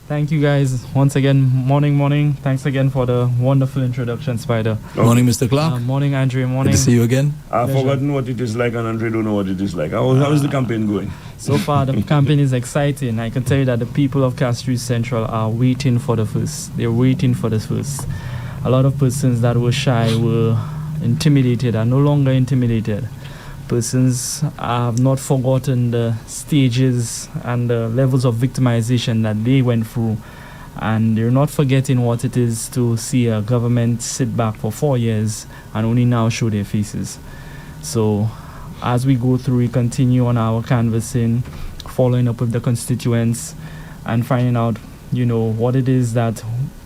Thank you guys once again. Morning. Thanks again for the wonderful introduction, Spider. Okay. Morning, Mr. Clark. Morning, Andre. Morning. Good to see you again. I've forgotten what it is like, and Andre don't know what it is like. How is the campaign going? So far, the campaign is exciting. I can tell you that the people of Castries Central are waiting for the first. They're waiting for the first. A lot of persons that were shy, were intimidated, are no longer intimidated. Persons have not forgotten the stages and the levels of victimization that they went through, and they're not forgetting what it is to see a government sit back for 4 years and only now show their faces. So as we go through, we continue on our canvassing, following up with the constituents and finding out, what it is that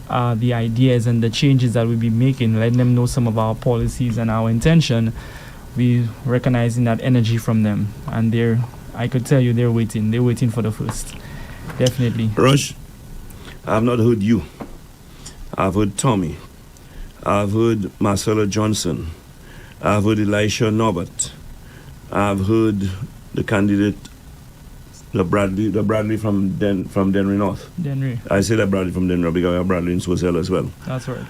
the ideas and the changes that we'll be making, letting them know some of our policies and our intention. We recognizing that energy from them, and I could tell you they're waiting for the first. Definitely. Rush, I've not heard you. I've heard Tommy. I've heard Marcella Johnson. I've heard Elisha Norbert. I've heard the candidate, the Bradley from Denry North. Denry. I say that Bradley from Denry because I have Bradley in Swazell as well. That's right.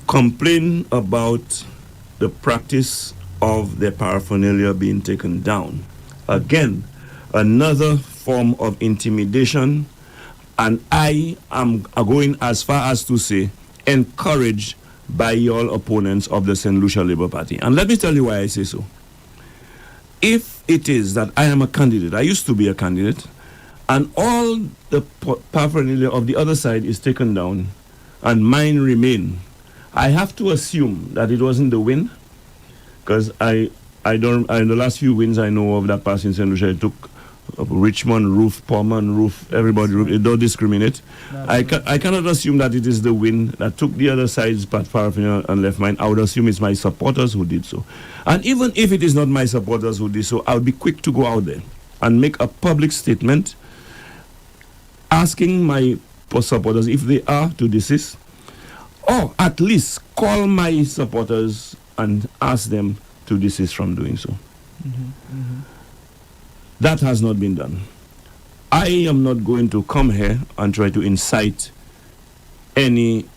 Complain about the practice of their paraphernalia being taken down. Again, another form of intimidation, and I am going as far as to say encouraged by your opponents of the St. Lucia Labour Party. And let me tell you why I say so. If it is that I am a candidate, I used to be a candidate, and all the paraphernalia of the other side is taken down and mine remain, I have to assume that it wasn't the win. Because in the last few wins I know of that passed in St. Lucia, it took Richmond roof, Portman roof, everybody roof. It don't discriminate. I cannot assume that it is the win that took the other side's paraphernalia and left mine. I would assume it's my supporters who did so. And even if it is not my supporters who did so, I would be quick to go out there and make a public statement asking my supporters if they are to desist, or at least call my supporters and ask them to desist from doing so. That has not been done. I am not going to come here and try to incite any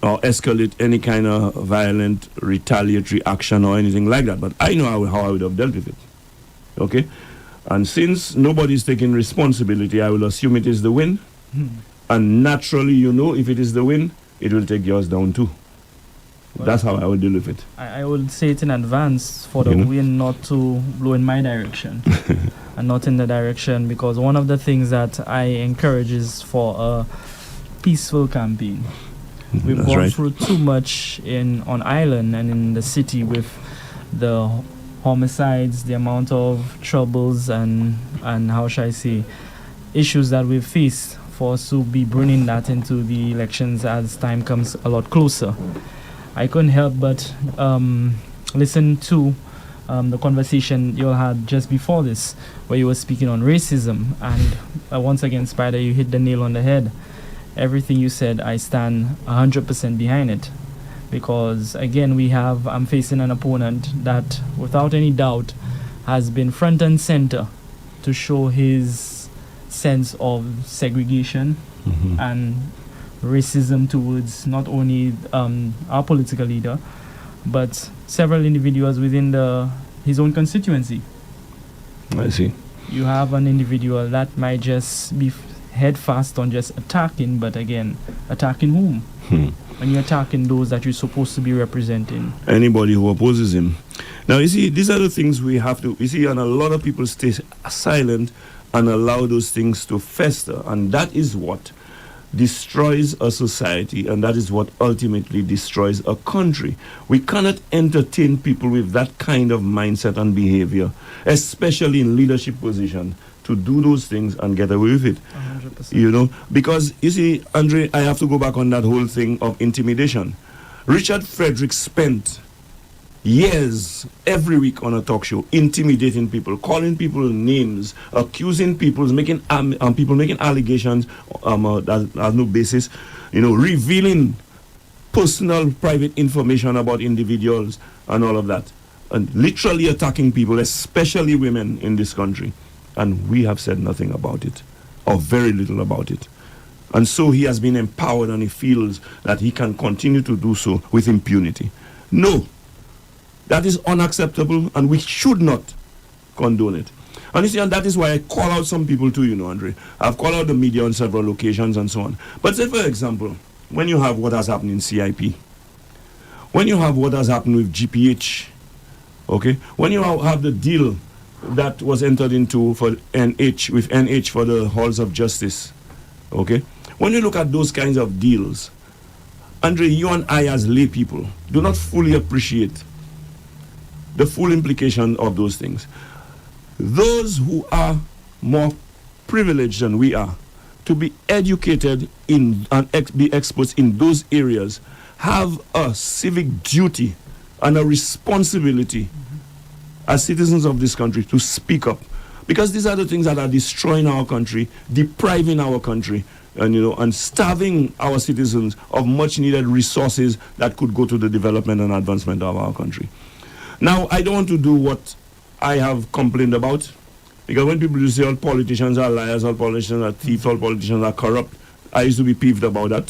or escalate any kind of violent retaliatory action or anything like that, but I know how I would have dealt with it. Okay? And since nobody's taking responsibility, I will assume it is the win. And naturally, if it is the win, it will take yours down too. Well, that's how I will deal with it. I would say it in advance for the wind not to blow in my direction and not in the direction, because one of the things that I encourage is for a peaceful campaign. We've That's gone right. through too much on island and in the city with the homicides, the amount of troubles and how shall I say, issues that we've faced, for us to be bringing that into the elections as time comes a lot closer. I couldn't help but listen to the conversation you had just before this, where you were speaking on racism, and once again, Spider, you hit the nail on the head. Everything you said, I stand 100% behind it, because again, I'm facing an opponent that, without any doubt, has been front and center to show his sense of segregation and racism towards not only our political leader, but several individuals within his own constituency. I see. You have an individual that might just be head fast on just attacking, but again, attacking whom? When you're attacking those that you're supposed to be representing. Anybody who opposes him. Now, you see, these are the things we have to, and a lot of people stay silent and allow those things to fester, and that is what destroys a society, and that is what ultimately destroys a country. We cannot entertain people with that kind of mindset and behavior, especially in leadership position, to do those things and get away with it. 100%. Because, you see, Andre, I have to go back on that whole thing of intimidation. Richard Frederick spent years every week on a talk show intimidating people, calling people names, accusing people, making allegations that have no basis, revealing personal private information about individuals and all of that, and literally attacking people, especially women in this country. And we have said nothing about it, or very little about it. And so he has been empowered, and he feels that he can continue to do so with impunity. No. That is unacceptable, and we should not condone it. And you see, and that is why I call out some people too, Andre. I've called out the media on several occasions and so on. But say, for example, when you have what has happened in CIP, when you have what has happened with GPH, Okay? When you have the deal that was entered into for NH, with NH for the halls of justice, okay? When you look at those kinds of deals, Andre, you and I as lay people do not fully appreciate the full implication of those things. Those who are more privileged than we are, to be educated in and be experts in those areas, have a civic duty and a responsibility as citizens of this country to speak up, because these are the things that are destroying our country, depriving our country, and starving our citizens of much needed resources that could go to the development and advancement of our country. Now, I don't want to do what I have complained about, because when people say all politicians are liars, all politicians are thieves, all politicians are corrupt, I used to be peeved about that,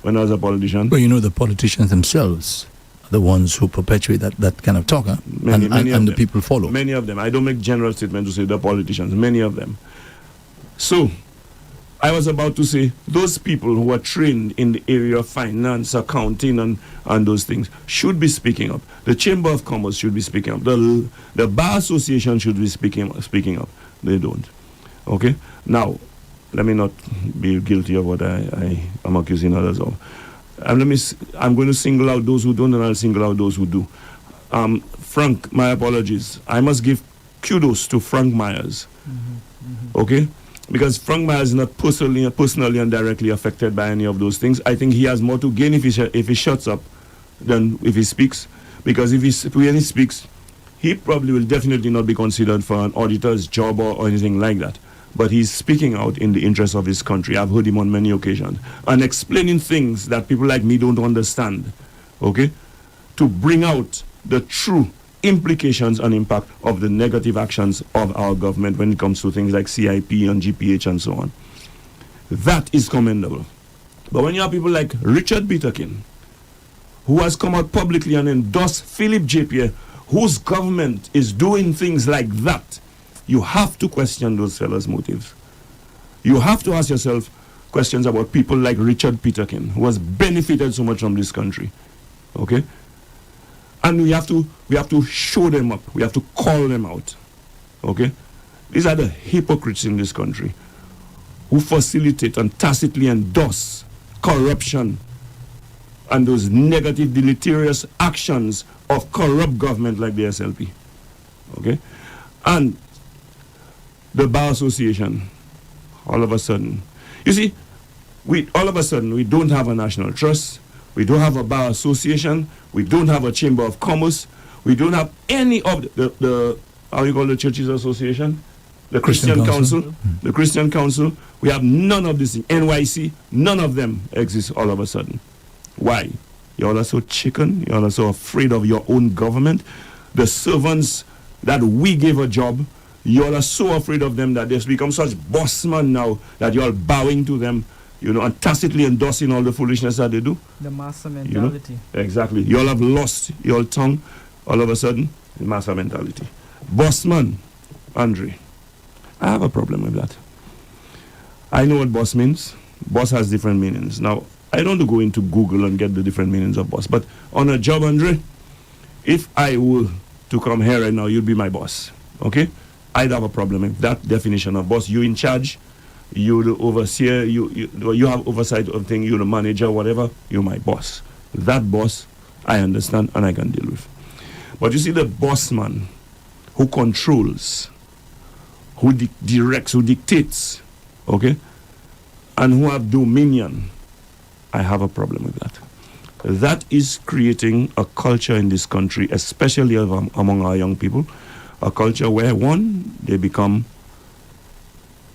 when I was a politician. Well, the politicians themselves are the ones who perpetuate that kind of talk, huh? Many and the them. people follow. Many of them. I don't make general statements to say the politicians, many of them. So, I was about to say, those people who are trained in the area of finance, accounting, and those things should be speaking up. The Chamber of Commerce should be speaking up. The Bar Association should be speaking up. They don't. Okay? Now, let me not be guilty of what I am accusing others of. I'm going to single out those who don't, and I'll single out those who do. Frank, my apologies. I must give kudos to Frank Myers. Okay? Because Frank Myers is not personally and directly affected by any of those things. I think he has more to gain if he shuts up than if he speaks. Because when he speaks, he probably will definitely not be considered for an auditor's job or anything like that. But he's speaking out in the interest of his country. I've heard him on many occasions. And explaining things that people like me don't understand. Okay? To bring out the true implications and impact of the negative actions of our government when it comes to things like CIP and GPH and so on. That is commendable. But when you have people like Richard Peterkin, who has come out publicly and endorsed Philip J. whose government is doing things like that, you have to question those fellas' motives. You have to ask yourself questions about people like Richard Peterkin, who has benefited so much from this country. Okay? And we have to show them up. We have to call them out. Okay? These are the hypocrites in this country who facilitate and tacitly endorse corruption and those negative, deleterious actions of corrupt government like the SLP. Okay? And the Bar Association, all of a sudden, you see, we don't have a national trust. We don't have a Bar Association. We don't have a Chamber of Commerce. We don't have any of the how you call the Churches Association? The Christian Council. The Christian Council. We have none of this. NYC, none of them exist all of a sudden. Why? You all are so chicken. You all are so afraid of your own government. The servants that we gave a job, you all are so afraid of them that they've become such bossmen now that you're all bowing to them, and tacitly endorsing all the foolishness that they do. The massa mentality. Exactly. You all have lost your tongue all of a sudden. The massa mentality. Bossman, Andre, I have a problem with that. I know what boss means. Boss has different meanings. Now, I don't want to go into Google and get the different meanings of boss, but on a job, Andre, if I were to come here right now, you'd be my boss. Okay? I'd have a problem with that definition of boss. You in charge, you the overseer, you have oversight of things, you're the manager, whatever, you're my boss. That boss, I understand and I can deal with. But you see the boss man who controls, who directs, who dictates, okay, and who have dominion, I have a problem with that. That is creating a culture in this country, especially among our young people, a culture where, one, they become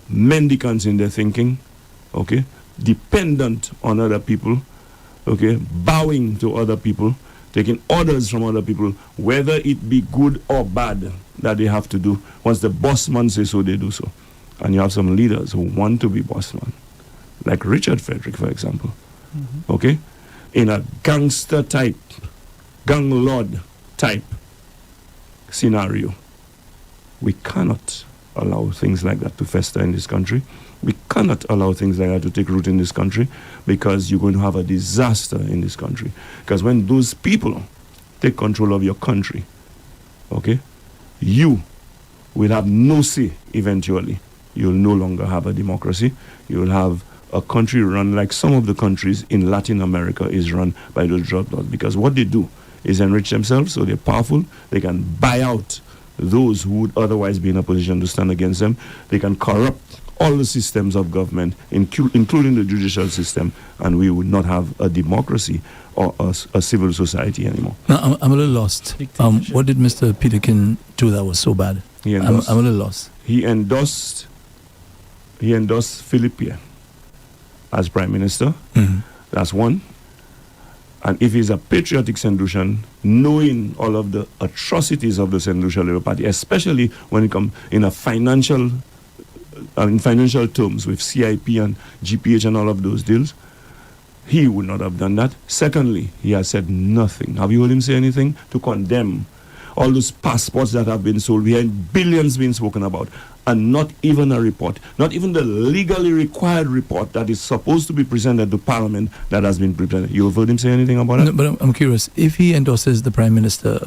mendicants in their thinking, okay, dependent on other people, okay, bowing to other people, taking orders from other people, whether it be good or bad that they have to do. Once the boss man says so, they do so. And you have some leaders who want to be boss man, like Richard Frederick, for example, okay, in a gangster type, gang lord type scenario. We cannot allow things like that to fester in this country. We cannot allow things like that to take root in this country, because you're going to have a disaster in this country. Because when those people take control of your country, okay, you will have no say eventually. You'll no longer have a democracy. You'll have a country run like some of the countries in Latin America is run by those drug lords, because what they do is enrich themselves, so they're powerful. They can buy out those who would otherwise be in a position to stand against them. They can corrupt all the systems of government, including the judicial system, and we would not have a democracy or a civil society anymore. Now, I'm a little lost. What did Mr. Peterkin do that was so bad? I'm a little lost. He endorsed Philippe as Prime Minister. Mm-hmm. That's one. And if he's a patriotic St. Lucian, knowing all of the atrocities of the St. Lucia Labour Party, especially when it comes in financial terms with CIP and GPH and all of those deals, he would not have done that. Secondly, he has said nothing. Have you heard him say anything to condemn all those passports that have been sold? We had billions being spoken about, and not even a report, not even the legally required report that is supposed to be presented to Parliament that has been presented. You have heard him say anything about that? No, but I'm curious. If he endorses the Prime Minister,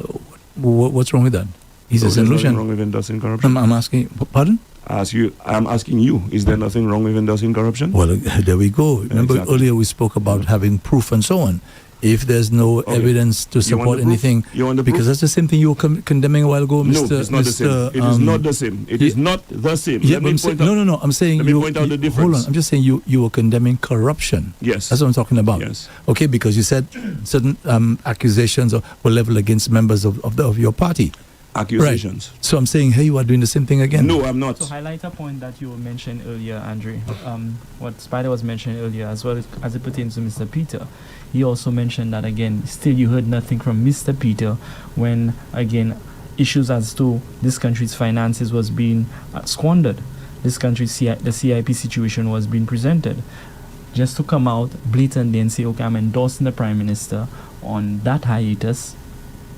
what's wrong with that? He's a St. Lucian. Nothing wrong with endorsing corruption? I'm asking, pardon? I'm asking you, is there nothing wrong with endorsing corruption? Well, there we go. Remember earlier we spoke about having proof and so on. If there's no evidence to support anything, because that's the same thing you were condemning a while ago, Mr. No, it's not the same. It is not the same. It is not the same. Yeah, no. I'm saying let me point out the difference. Hold on. I'm just saying you were condemning corruption. Yes. That's what I'm talking about. Yes. Okay, because you said certain accusations were leveled against members of your party. Accusations. Right. So I'm saying, hey, you are doing the same thing again. No, I'm not. To highlight a point that you mentioned earlier, Andre, what Spider was mentioning earlier, as well as it pertains to Mr. Peter, he also mentioned that, again, still you heard nothing from Mr. Peter when, again, issues as to this country's finances was being squandered. This country's the CIP situation was being presented. Just to come out blatantly and say, okay, I'm endorsing the Prime Minister on that hiatus.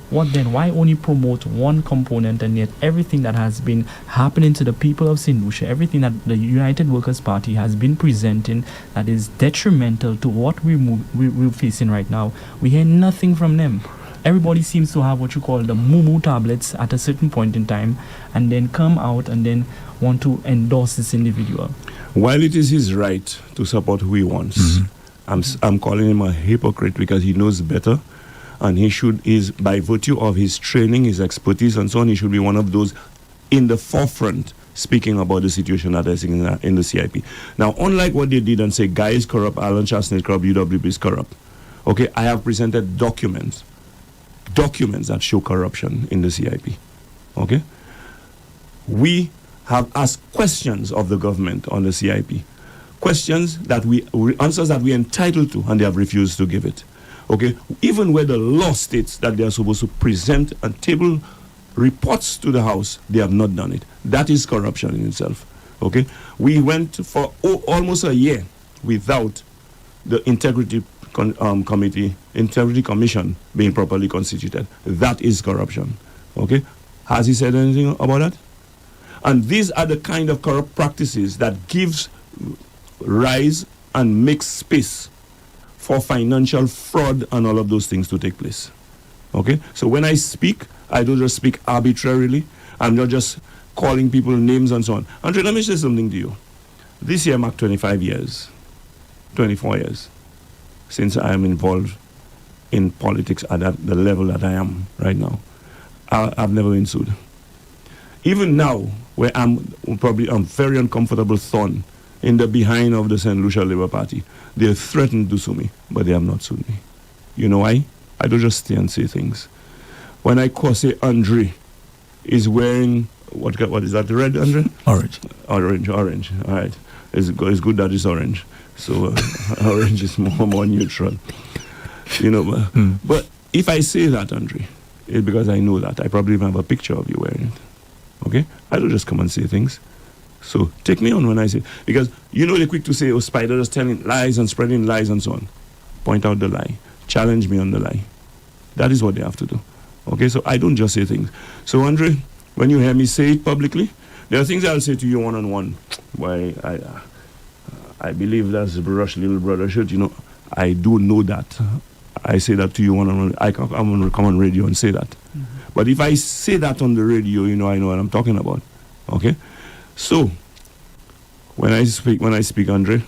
What then? Why only promote one component, and yet everything that has been happening to the people of St. Lucia, everything that the United Workers' Party has been presenting that is detrimental to what we're facing right now, we hear nothing from them. Everybody seems to have what you call the moo tablets at a certain point in time, and then come out and then want to endorse this individual. While it is his right to support who he wants, I'm calling him a hypocrite because he knows better. And by virtue of his training, his expertise, and so on, he should be one of those in the forefront speaking about the situation that is in the CIP. Now, unlike what they did and say, Guy is corrupt, Alan Chasney is corrupt, UWP is corrupt, okay, I have presented documents that show corruption in the CIP, okay? We have asked questions of the government on the CIP, questions that answers that we are entitled to, and they have refused to give it. Okay, even where the law states that they are supposed to present and table reports to the House, they have not done it. That is corruption in itself. Okay, we went for almost a year without the Integrity Commission being properly constituted. That is corruption. Okay, has he said anything about that? And these are the kind of corrupt practices that gives rise and makes space for financial fraud and all of those things to take place. Okay? So when I speak, I don't just speak arbitrarily. I'm not just calling people names and so on. Andre, let me say something to you. This year marked 24 years since I am involved in politics at the level that I am right now. I've never been sued. Even now, where I'm very uncomfortable thorn in the behind of the St. Lucia Labour Party, they threatened to sue me, but they have not sued me. You know why? I don't just stay and say things. When I say Andre is wearing, what is that, red, Andre? Orange. Orange. All right. It's good that it's orange. So orange is more neutral. You know, but if I say that, Andre, it's because I know that. I probably even have a picture of you wearing it. Okay? I don't just come and say things. So take me on when I say, because you know they're quick to say, oh, Spider is telling lies and spreading lies and so on. Point out the lie. Challenge me on the lie. That is what they have to do. Okay, so I don't just say things. So Andre, when you hear me say it publicly, there are things I'll say to you one-on-one. Why, I believe that's brush little brother should, you know. I do know that. I say that to you one-on-one. I come on radio and say that. But if I say that on the radio, I know what I'm talking about. Okay? So, when I speak, Andre,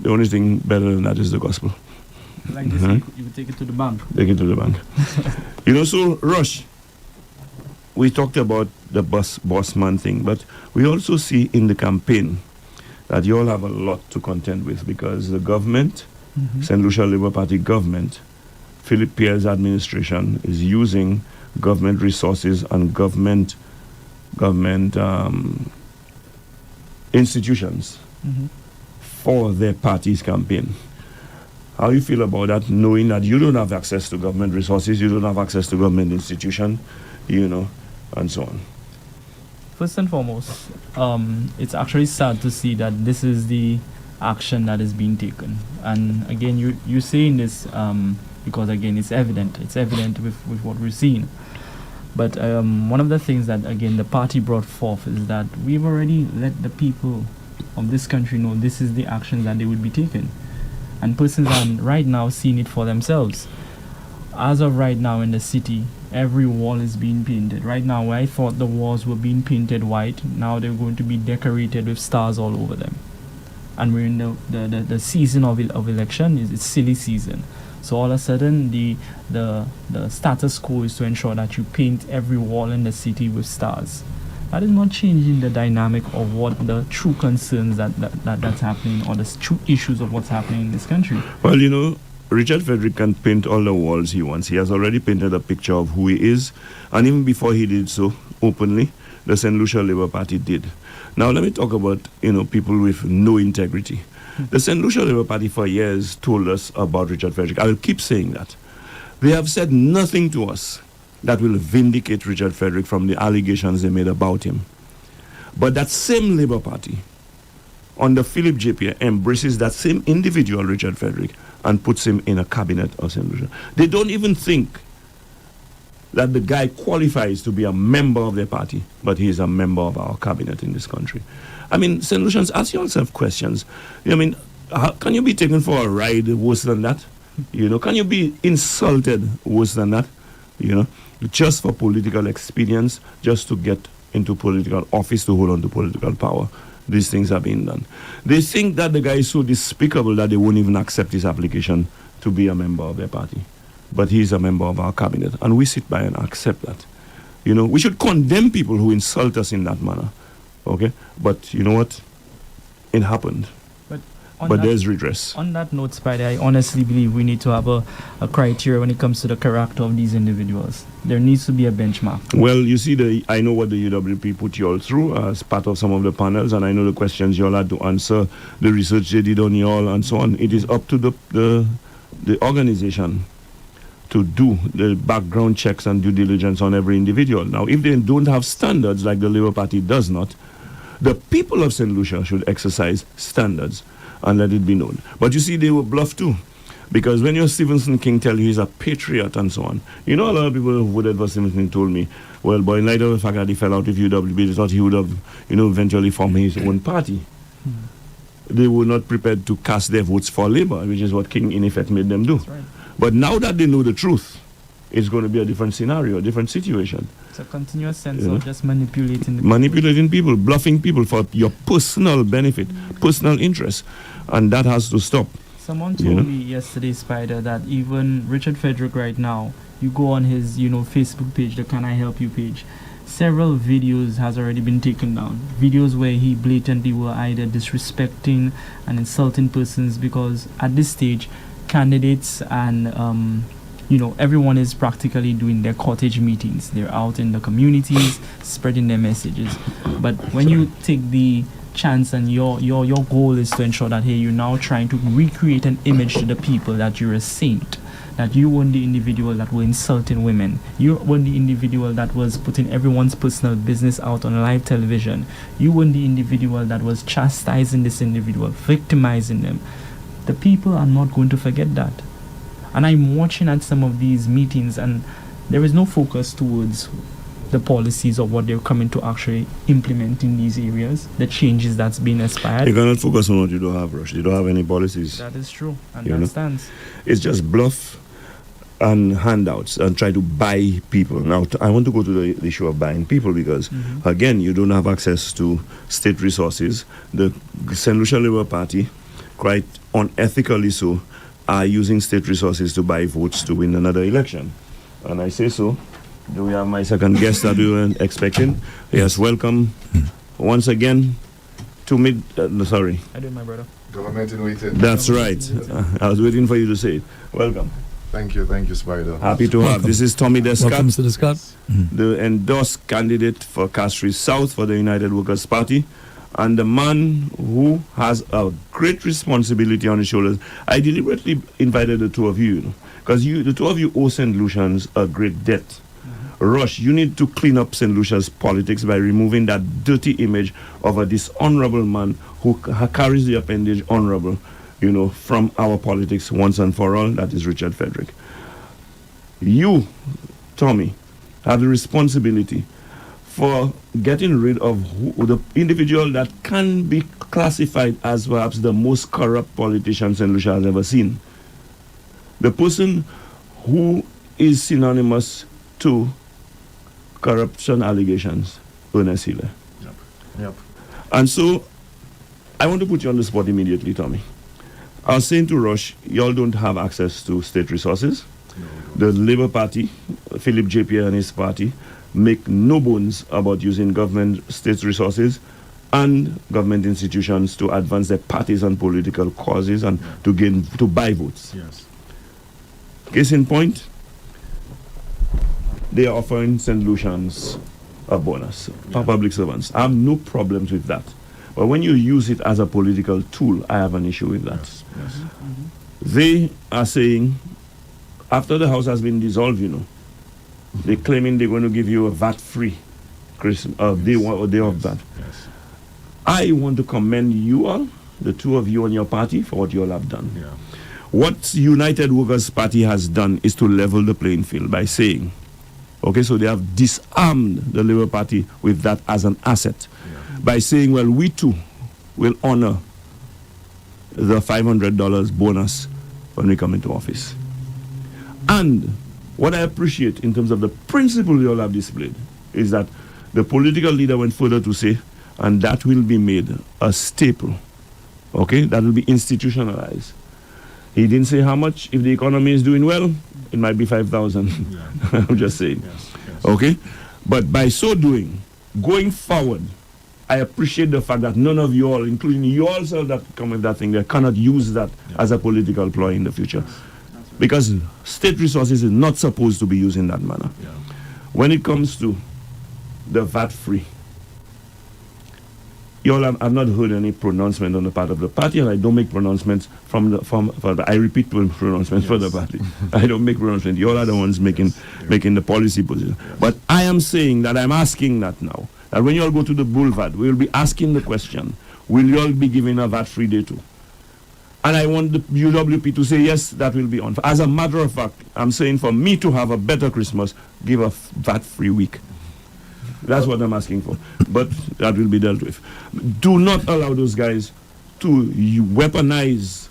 the only thing better than that is the gospel. Like this, you would take it to the bank. Take it to the bank. So, Rush, we talked about the boss man thing, but we also see in the campaign that you all have a lot to contend with, because the government, St. Lucia Labour Party government, Philip Pierre's administration is using government resources and government institutions for their party's campaign. How you feel about that, knowing that you don't have access to government resources, you don't have access to government institution, and so on? First and foremost, it's actually sad to see that this is the action that is being taken. And again, you're saying this because, again, it's evident. It's evident with what we're seeing. But one of the things that, again, the party brought forth is that we've already let the people of this country know this is the action that they would be taking. And persons are right now seeing it for themselves. As of right now in the city, every wall is being painted. Right now, where I thought the walls were being painted white, now they're going to be decorated with stars all over them. And we're in the season of election. It's silly season. So all of a sudden, the status quo is to ensure that you paint every wall in the city with stars. That is not changing the dynamic of what the true concerns that's happening, or the true issues of what's happening in this country. Well, Richard Frederick can paint all the walls he wants. He has already painted a picture of who he is. And even before he did so openly, the St. Lucia Labour Party did. Now, let me talk about, people with no integrity. The St. Lucia Labour Party for years told us about Richard Frederick. I will keep saying that. They have said nothing to us that will vindicate Richard Frederick from the allegations they made about him. But that same Labour Party, under Philip J. Pierre, embraces that same individual, Richard Frederick, and puts him in a cabinet of St. Lucia. They don't even think that the guy qualifies to be a member of their party, but he is a member of our cabinet in this country. I mean, St. Lucians, ask yourself questions. Can you be taken for a ride worse than that? Can you be insulted worse than that? Just for political expedience, just to get into political office, to hold on to political power. These things are being done. They think that the guy is so despicable that they won't even accept his application to be a member of their party. But he is a member of our cabinet, and we sit by and accept that. We should condemn people who insult us in that manner. Okay? But you know what? It happened. But there's redress. On that note, Spider, I honestly believe we need to have a criteria when it comes to the character of these individuals. There needs to be a benchmark. Well, you see, I know what the UWP put you all through as part of some of the panels, and I know the questions you all had to answer, the research they did on you all, and so on. It is up to the organization to do the background checks and due diligence on every individual. Now, if they don't have standards like the Labour Party does not, the people of St. Lucia should exercise standards and let it be known. But you see, they were bluffed too. Because when your Stephenson King tell you he's a patriot and so on, a lot of people who voted for Stephenson King told me, well, boy, in light of the fact that he fell out with UWP, they thought he would have, eventually formed his own party. They were not prepared to cast their votes for Labour, which is what King in effect made them do. That's right. But now that they know the truth, it's going to be a different scenario, a different situation. It's a continuous sense of just manipulating the manipulating people, bluffing people for your personal benefit, personal interest. And that has to stop. Someone told me yesterday, Spider, that even Richard Frederick right now, you go on his, Facebook page, the Can I Help You page, several videos has already been taken down. Videos where he blatantly were either disrespecting and insulting persons, because at this stage, candidates and everyone is practically doing their cottage meetings. They're out in the communities spreading their messages. But when you take the chance and your goal is to ensure that, hey, you're now trying to recreate an image to the people that you're a saint, that you weren't the individual that were insulting women, you weren't the individual that was putting everyone's personal business out on live television, you weren't the individual that was chastising this individual, victimizing them. The people are not going to forget that. And I'm watching at some of these meetings, and there is no focus towards the policies of what they're coming to actually implement in these areas, the changes that's being aspired. You cannot focus on what you don't have, Rush. You don't have any policies. That is true, and that stands. It's just bluff. and handouts and try to buy people. Now, I want to go to the issue of buying people because, again, you don't have access to state resources. The St. Lucia Labour Party, quite unethically so, are using state resources to buy votes to win another election. And I say so. Do we have my second guest that we weren't expecting? Yes, welcome once again to meet. Sorry. I do, my brother. Government in waiting. That's right. I was waiting for you to say it. Welcome. Thank you, Spider. Happy to have. This is Tommy Welcome, Descat, Mr. Descat. the endorsed candidate for Castries South for the United Workers' Party, and the man who has a great responsibility on his shoulders. I deliberately invited the two of you, because the two of you owe St. Lucians a great debt. Rush, you need to clean up St. Lucia's politics by removing that dirty image of a dishonorable man who carries the appendage honorable, from our politics once and for all. That is Richard Frederick. You, Tommy, have the responsibility for getting rid of the individual that can be classified as perhaps the most corrupt politician St. Lucia has ever seen. The person who is synonymous to corruption allegations, Ernest Hiller. Yep. And so, I want to put you on the spot immediately, Tommy. I was saying to Rush, y'all don't have access to state resources. No. The Labour Party, Philip J. Pierre and his party, make no bones about using government state resources and government institutions to advance their partisan political causes and to buy votes. Yes. Case in point, they are offering St. Lucians a bonus, our public servants. I have no problems with that. But when you use it as a political tool, I have an issue with that. Yes. They are saying, after the House has been dissolved, they're claiming they're going to give you a VAT-free Christmas, day of that. Yes. I want to commend you all, the two of you and your party, for what you all have done. Yeah. What United Workers' Party has done is to level the playing field by saying, okay, so they have disarmed the Labour Party with that as an asset. Yeah. By saying, well, we too will honor the $500 bonus when we come into office. And what I appreciate in terms of the principle you all have displayed is that the political leader went further to say, and that will be made a staple, okay? That will be institutionalized. He didn't say how much. If the economy is doing well, it might be 5,000. Yeah. I'm just saying. Yes. Okay? But by so doing, going forward, I appreciate the fact that none of you all, including you also that come with that thing, they cannot use that as a political ploy in the future. Because state resources is not supposed to be used in that manner. Yeah. When it comes to the VAT-free, you all have not heard any pronouncement on the part of the party, and I don't make pronouncements I repeat pronouncements for the party. I don't make pronouncements. You all are the ones making the policy position. Yes. But I am saying that I'm asking that now. That when you all go to the boulevard, we will be asking the question, will you all be given a VAT-free day too? And I want the UWP to say, yes, that will be on. As a matter of fact, I'm saying for me to have a better Christmas, give a VAT-free week. That's what I'm asking for. But that will be dealt with. Do not allow those guys to weaponize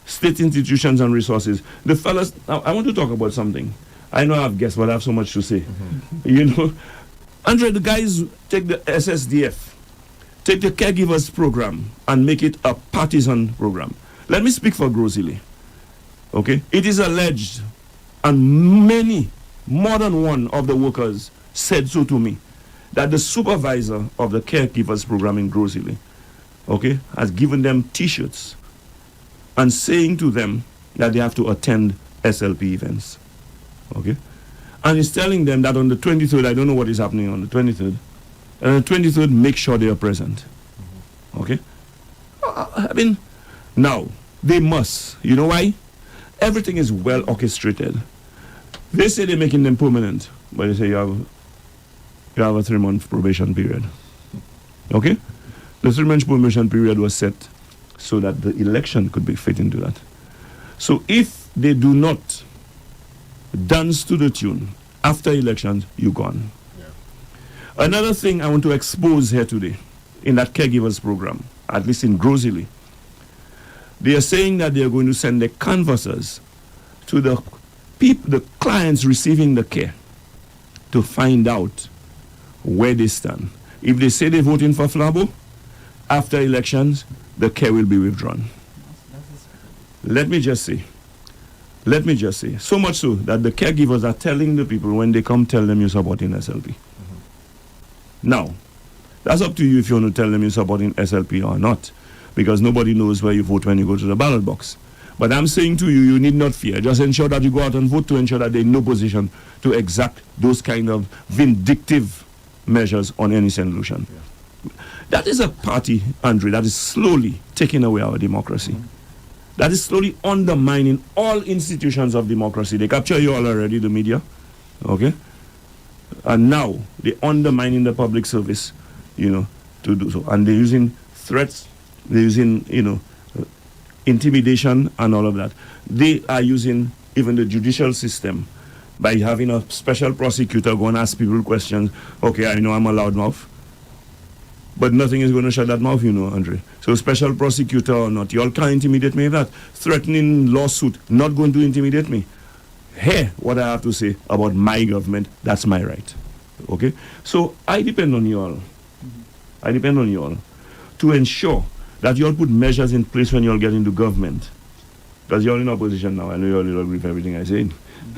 state institutions and resources. The fellas, I want to talk about something. I know I have guests, but I have so much to say. Andre, the guys take the SSDF, take the caregivers program and make it a partisan program. Let me speak for Grosile. Okay? It is alleged, and many, more than one of the workers said so to me, that the supervisor of the caregivers program in Grosile, okay, has given them T-shirts and saying to them that they have to attend SLP events. Okay? And he's telling them that on the 23rd, I don't know what is happening on the 23rd, and on the 23rd, make sure they are present. Okay? I mean, now, they must. You know why? Everything is well orchestrated. They say they're making them permanent, but they say you have a 3-month probation period. Okay? The 3-month probation period was set so that the election could be fit into that. So if they do not dance to the tune after elections, you're gone. Yeah. Another thing I want to expose here today in that caregivers program, at least in Grosile, they are saying that they are going to send their canvassers to the the clients receiving the care to find out where they stand. If they say they're voting for Flabo, after elections, the care will be withdrawn. Let me just say, so much so that the caregivers are telling the people when they come, tell them you're supporting SLP. Now, that's up to you if you want to tell them you're supporting SLP or not, because nobody knows where you vote when you go to the ballot box. But I'm saying to you, you need not fear. Just ensure that you go out and vote to ensure that they're in no position to exact those kind of vindictive measures on any St. Lucian. That is a party, Andre, that is slowly taking away our democracy. That is slowly undermining all institutions of democracy. They capture you all already, the media, okay? And now they're undermining the public service, to do so. And they're using threats, they're using, intimidation and all of that. They are using even the judicial system by having a special prosecutor go and ask people questions. Okay, I know I'm a loudmouth, but nothing is going to shut that mouth, Andre. So special prosecutor or not, you all can't intimidate me with that. Threatening lawsuit, not going to intimidate me. Here, what I have to say about my government, that's my right. Okay? So I depend on you all. I depend on you all to ensure that you all put measures in place when you all get into government. Because you're in opposition now. I know you all will agree with everything I say.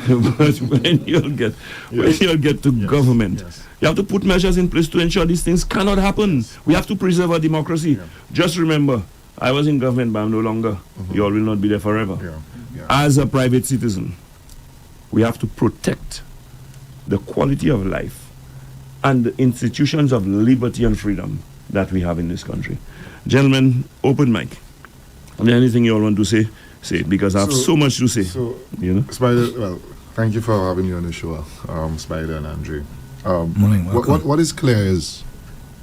But when you all get to government, you have to put measures in place to ensure these things cannot happen. We have to preserve our democracy. Just remember, I was in government, but I'm no longer. You all will not be there forever. As a private citizen, we have to protect the quality of life and the institutions of liberty and freedom that we have in this country. Gentlemen, open mic. Is there anything you all want to say? Say it, because I have so much to say. Spider, well, thank you for having me on the show, Spider and Andre. Morning, what is clear is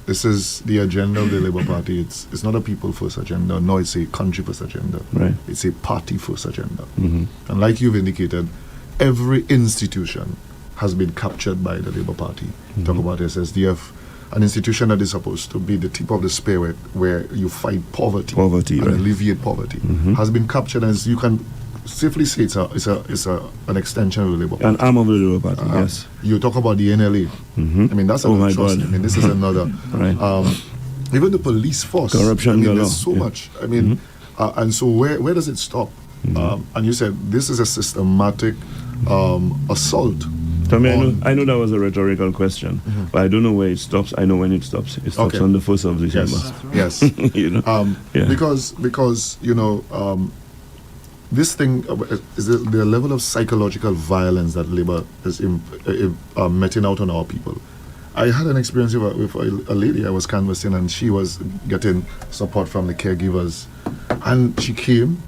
this is the agenda of the Labour Party. It's not a people first agenda, nor it's a country first agenda. Right. It's a party first agenda. And like you've indicated, every institution has been captured by the Labour Party. Talk about SSDF, an institution that is supposed to be the tip of the spear where you fight poverty and alleviate poverty, has been captured, as you can safely say it's an extension of the Labour Party. An arm of the Labour Party, yes. You talk about the NLA. I mean, that's another trust. I mean, this is another. Even the police force. Corruption. I mean, there's so much. I mean, and so where does it stop? And you said this is a systematic assault. Tommy, I know that was a rhetorical question, but I don't know where it stops. I know when it stops. It stops on the 1st of December. Yes. Because this thing is the level of psychological violence that Labour is meting out on our people. I had an experience with a lady I was canvassing, and she was getting support from the caregivers, and she came.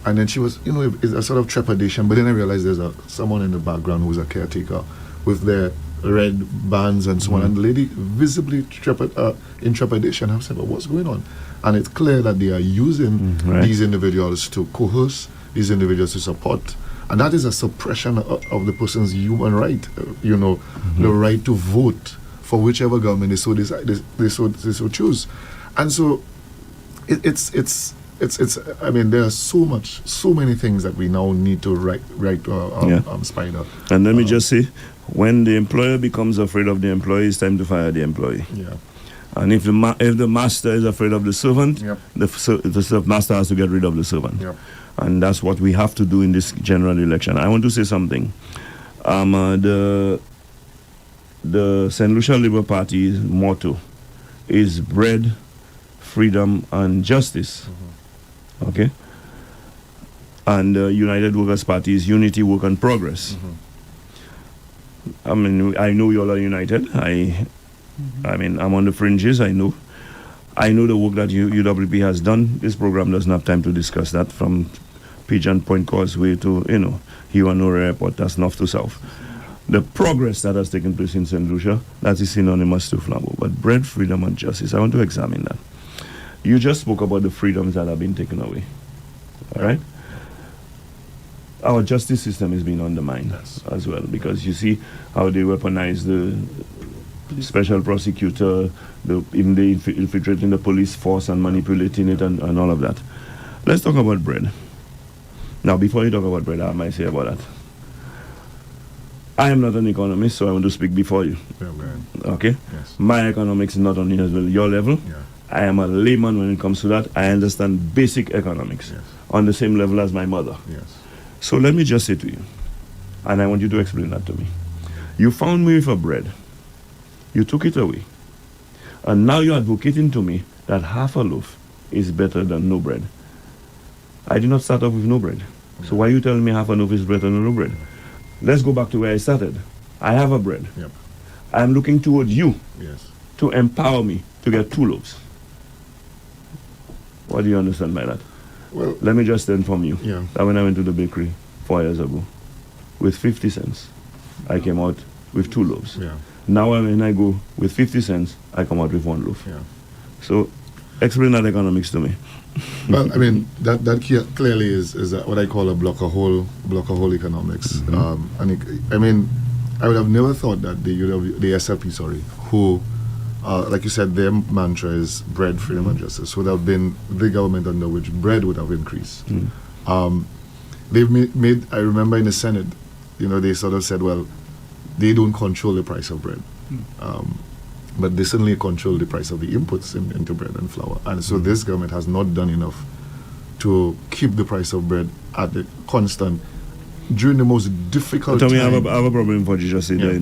And then she was, it's a sort of trepidation. But then I realized there's someone in the background who's a caretaker with their red bands and so on. And the lady visibly in trepidation. I said, well, what's going on? And it's clear that they are using these individuals to coerce, these individuals to support. And that is a suppression of the person's human right, the right to vote for whichever government they so decide, they so choose. And so it's I mean, there are so many things that we now need to write Spider. And let me just say, when the employer becomes afraid of the employee, it's time to fire the employee. And if the master is afraid of the servant, the master has to get rid of the servant. And that's what we have to do in this general election. I want to say something. The St. Lucia Labour Party's motto is bread, freedom, and justice. Okay, and United Workers' Party is unity, work, and progress. I mean, I know you all are united. I mean, I'm on the fringes. I know the work that UWP has done. This program doesn't have time to discuss that, from Pigeon Point Causeway to Hiwanore Airport. That's north to south. The progress that has taken place in St. Lucia, that is synonymous to Flabo. But bread, freedom, and justice, I want to examine that. You just spoke about the freedoms that have been taken away. All right? Our justice system is being undermined as well, because you see how they weaponize the special prosecutor, even they infiltrating the police force and manipulating it and all of that. Let's talk about bread. Now, before you talk about bread, I might say about that. I am not an economist, so I want to speak before you. Yeah, man. Okay? Yes. My economics is not on your level. Yeah. I am a layman when it comes to that. I understand basic economics Yes. on the same level as my mother. Yes. So let me just say to you, and I want you to explain that to me. You found me with a bread. You took it away. And now you're advocating to me that half a loaf is better than no bread. I did not start off with no bread. So why are you telling me half a loaf is better than no bread? Let's go back to where I started. I have a bread. Yep. I'm looking toward you Yes. to empower me to get 2 loaves. What do you understand by that? Well, Let me just inform you yeah. that when I went to the bakery 4 years ago, with 50 cents, I came out with 2 loaves. Yeah. Now when I go with 50 cents, I come out with 1 loaf. Yeah. So explain that economics to me. Well, I mean that clearly is what I call a block a hole economics. And I mean, I would have never thought that the SLP, who, like you said, their mantra is bread, freedom, and justice, would have been the government under which bread would have increased. They've made. I remember in the Senate, they sort of said, well, they don't control the price of bread. But they certainly control the price of the inputs into bread and flour. And so this government has not done enough to keep the price of bread at the constant during the most difficult Tell me, I time. have a problem for what you just said there,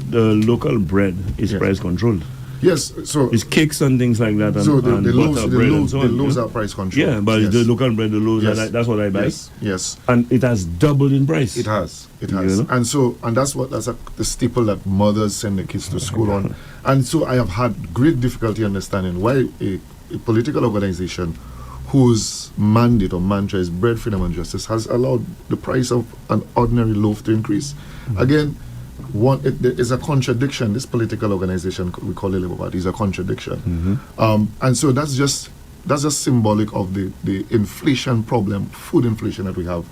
The local bread is Yes. price controlled. Yes, so It's cakes and things like that, and, so the and loaves, butter the bread loaves, and so the on. loaves you know? are price control. Yeah, but yes. the local bread, the loaves, Yes. that's what I buy. Yes. And it has doubled in price. It has. It You has. know? And that's the staple that mothers send their kids to school on. And so I have had great difficulty understanding why a political organization whose mandate or mantra is bread, freedom, and justice has allowed the price of an ordinary loaf to increase. Again, there is a contradiction. This political organization, we call it Labour Party, is a contradiction. And so that's just symbolic of the inflation problem, food inflation that we have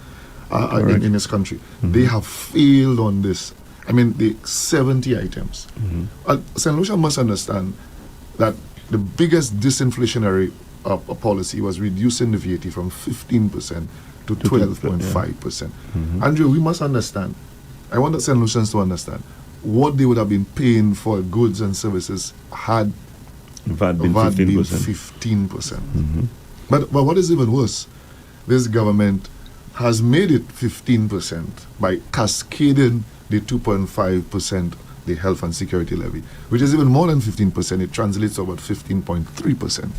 in this country. They have failed on this. I mean, the 70 items. St. Lucia must understand that the biggest disinflationary policy was reducing the VAT from 15% to 12.5%. Andrew, we must understand. I want the St. Lucians to understand what they would have been paying for goods and services had VAT been 15%. But what is even worse, this government has made it 15% by cascading the 2.5%, the health and security levy, which is even more than 15%. It translates to about 15.3%.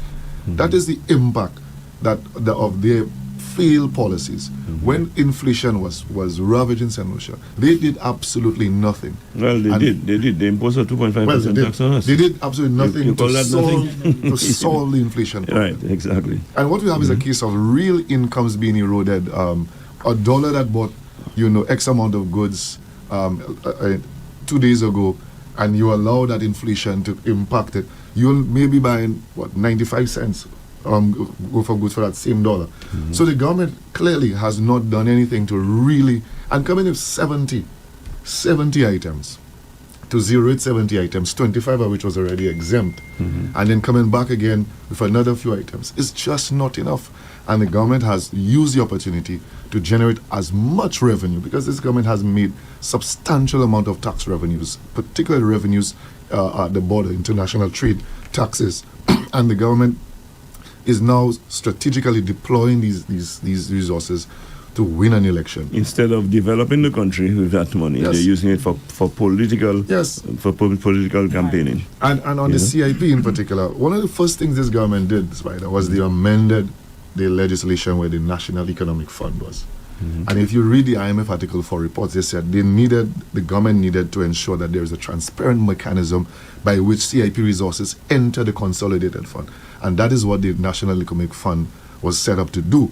That is the impact of their failed policies. When inflation was ravaging St. Lucia, they did absolutely nothing. Well, they did. They imposed a 2.5% tax on us. They did absolutely nothing You call to that solve, nothing? to solve the inflation problem. Right, exactly. And what we have is a case of real incomes being eroded. A dollar that bought, X amount of goods 2 days ago, and you allow that inflation to impact it, you'll maybe buying 95 cents go for goods for that same dollar. So the government clearly has not done anything to really, and coming with 70 items, to 70 items, 25 of which was already exempt, and then coming back again with another few items, it's just not enough. And the government has used the opportunity to generate as much revenue, because this government has made substantial amount of tax revenues, particularly revenues at the border, international trade taxes, and the government is now strategically deploying these resources to win an election. Instead of developing the country with that money, Yes. they're using it for political political campaigning. And on the CIP in particular, one of the first things this government did, Spider, was they amended the legislation where the National Economic Fund was. And if you read the IMF Article 4 reports, they said the government needed to ensure that there is a transparent mechanism by which CIP resources enter the consolidated fund. And that is what the National Economic Fund was set up to do.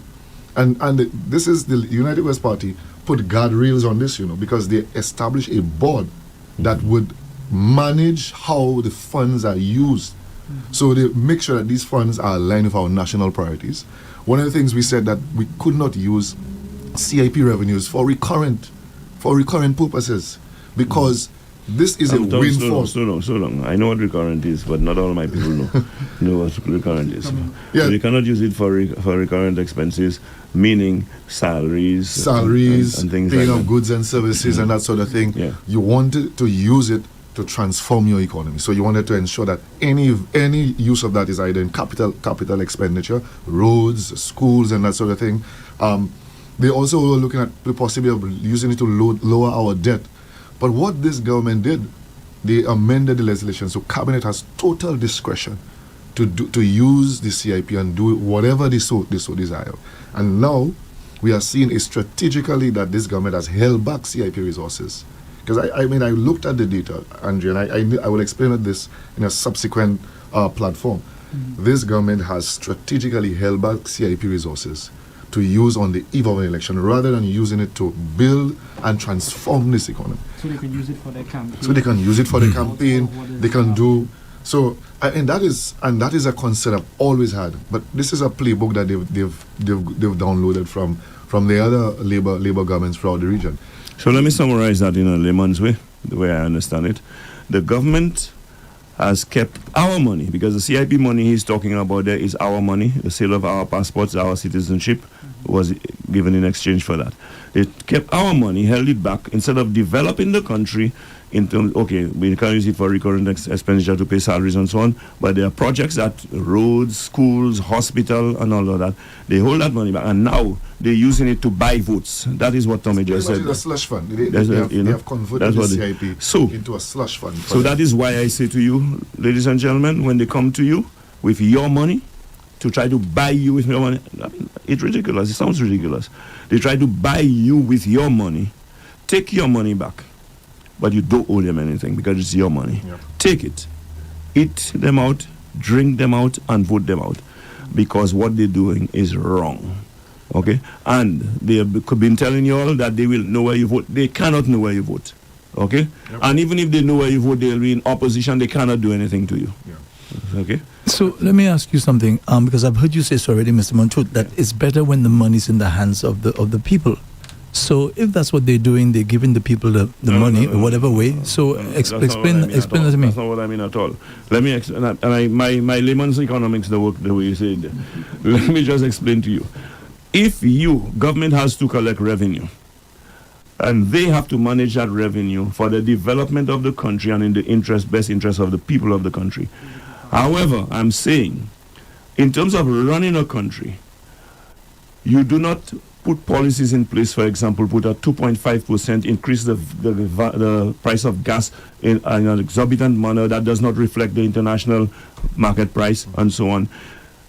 And this is the United West Party put guardrails on this, because they established a board that would manage how the funds are used. So they make sure that these funds are aligned with our national priorities. One of the things we said that we could not use CIP revenues for recurrent purposes, because This is a windfall. So long. I know what recurrent is, but not all my people know what recurrent is. Yeah. So they cannot use it for recurrent expenses, meaning salaries and things paying like of that. goods and services and that sort of thing. Yeah. You wanted to use it to transform your economy. So you wanted to ensure that any use of that is either in capital expenditure, roads, schools, and that sort of thing. They also were looking at the possibility of using it to lower our debt. But what this government did, they amended the legislation, so cabinet has total discretion to use the CIP and do whatever they so desire. And now we are seeing strategically that this government has held back CIP resources. Because I looked at the data, Andrea, and I will explain this in a subsequent platform. Mm-hmm. This government has strategically held back CIP resources to use on the eve of an election rather than using it to build and transform this economy. So they can use it for their campaign. They can do so, and that is a concept I've always had. But this is a playbook that they've downloaded from the other labor governments throughout the region. So let me summarize that in a layman's way, the way I understand it. The government has kept our money, because the CIP money he's talking about there is our money. The sale of our passports, our citizenship was given in exchange for that. They kept our money, held it back, instead of developing the country in terms, okay, we can use it for recurrent expenditure to pay salaries and so on, but there are projects that roads, schools, hospital, and all of that. They hold that money back, and now they're using it to buy votes. That is what Tommy just said. It's a slush fund. They have converted the CIP into a slush fund. So that is why I say to you, ladies and gentlemen, when they come to you with your money to try to buy you with your money, I mean, it's ridiculous. It sounds ridiculous. They try to buy you with your money. Take your money back. But you don't owe them anything because it's your money. Yep. Take it, eat them out, drink them out, and vote them out, because what they're doing is wrong. Okay? And they have been telling you all that they will know where you vote. They cannot know where you vote. Okay? Yep. And even if they know where you vote, they'll be in opposition. They cannot do anything to you. Yeah. Okay? So let me ask you something, because I've heard you say so already, Mr. Montut, that it's better when the money's in the hands of the people. So if that's what they're doing, they're giving the people the money in whatever way. So explain that to me. That's not what I mean at all. Let me explain. And my layman's economics don't work the way you say it. Let me just explain to you. If government has to collect revenue, and they have to manage that revenue for the development of the country and in the best interest of the people of the country. However, I'm saying, in terms of running a country, you do not put policies in place, for example, put a 2.5% increase the price of gas in an exorbitant manner that does not reflect the international market price and so on.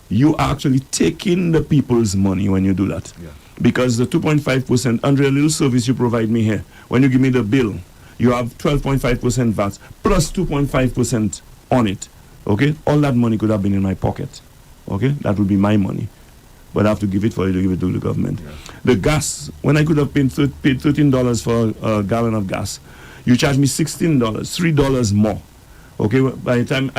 You are actually taking the people's money when you do that. Yeah. Because the 2.5%, under a little service you provide me here, when you give me the bill, you have 12.5% VAT plus 2.5% on it. Okay? All that money could have been in my pocket. Okay? That would be my money. But I have to give it for you to give it to the government. Yeah. The gas, when I could have paid $13 for a gallon of gas, you charge me $16, $3 more. Okay, by the time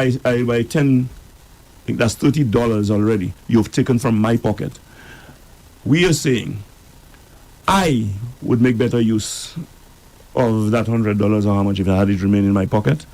by 10, I think that's $30 already. You've taken from my pocket. We are saying, I would make better use of that $100 or how much if I had it remain in my pocket.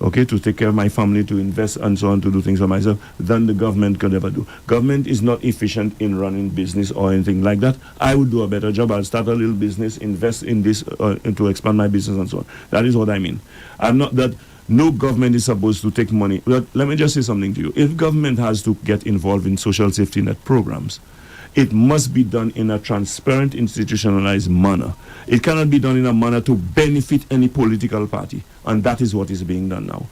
Okay, to take care of my family, to invest and so on, to do things for myself, than the government could ever do. Government is not efficient in running business or anything like that. I would do a better job. I'll start a little business, invest in this, and to expand my business and so on. That is what I mean. I'm not that no government is supposed to take money. But let me just say something to you. If government has to get involved in social safety net programs, it must be done in a transparent, institutionalized manner. It cannot be done in a manner to benefit any political party. And that is what is being done now.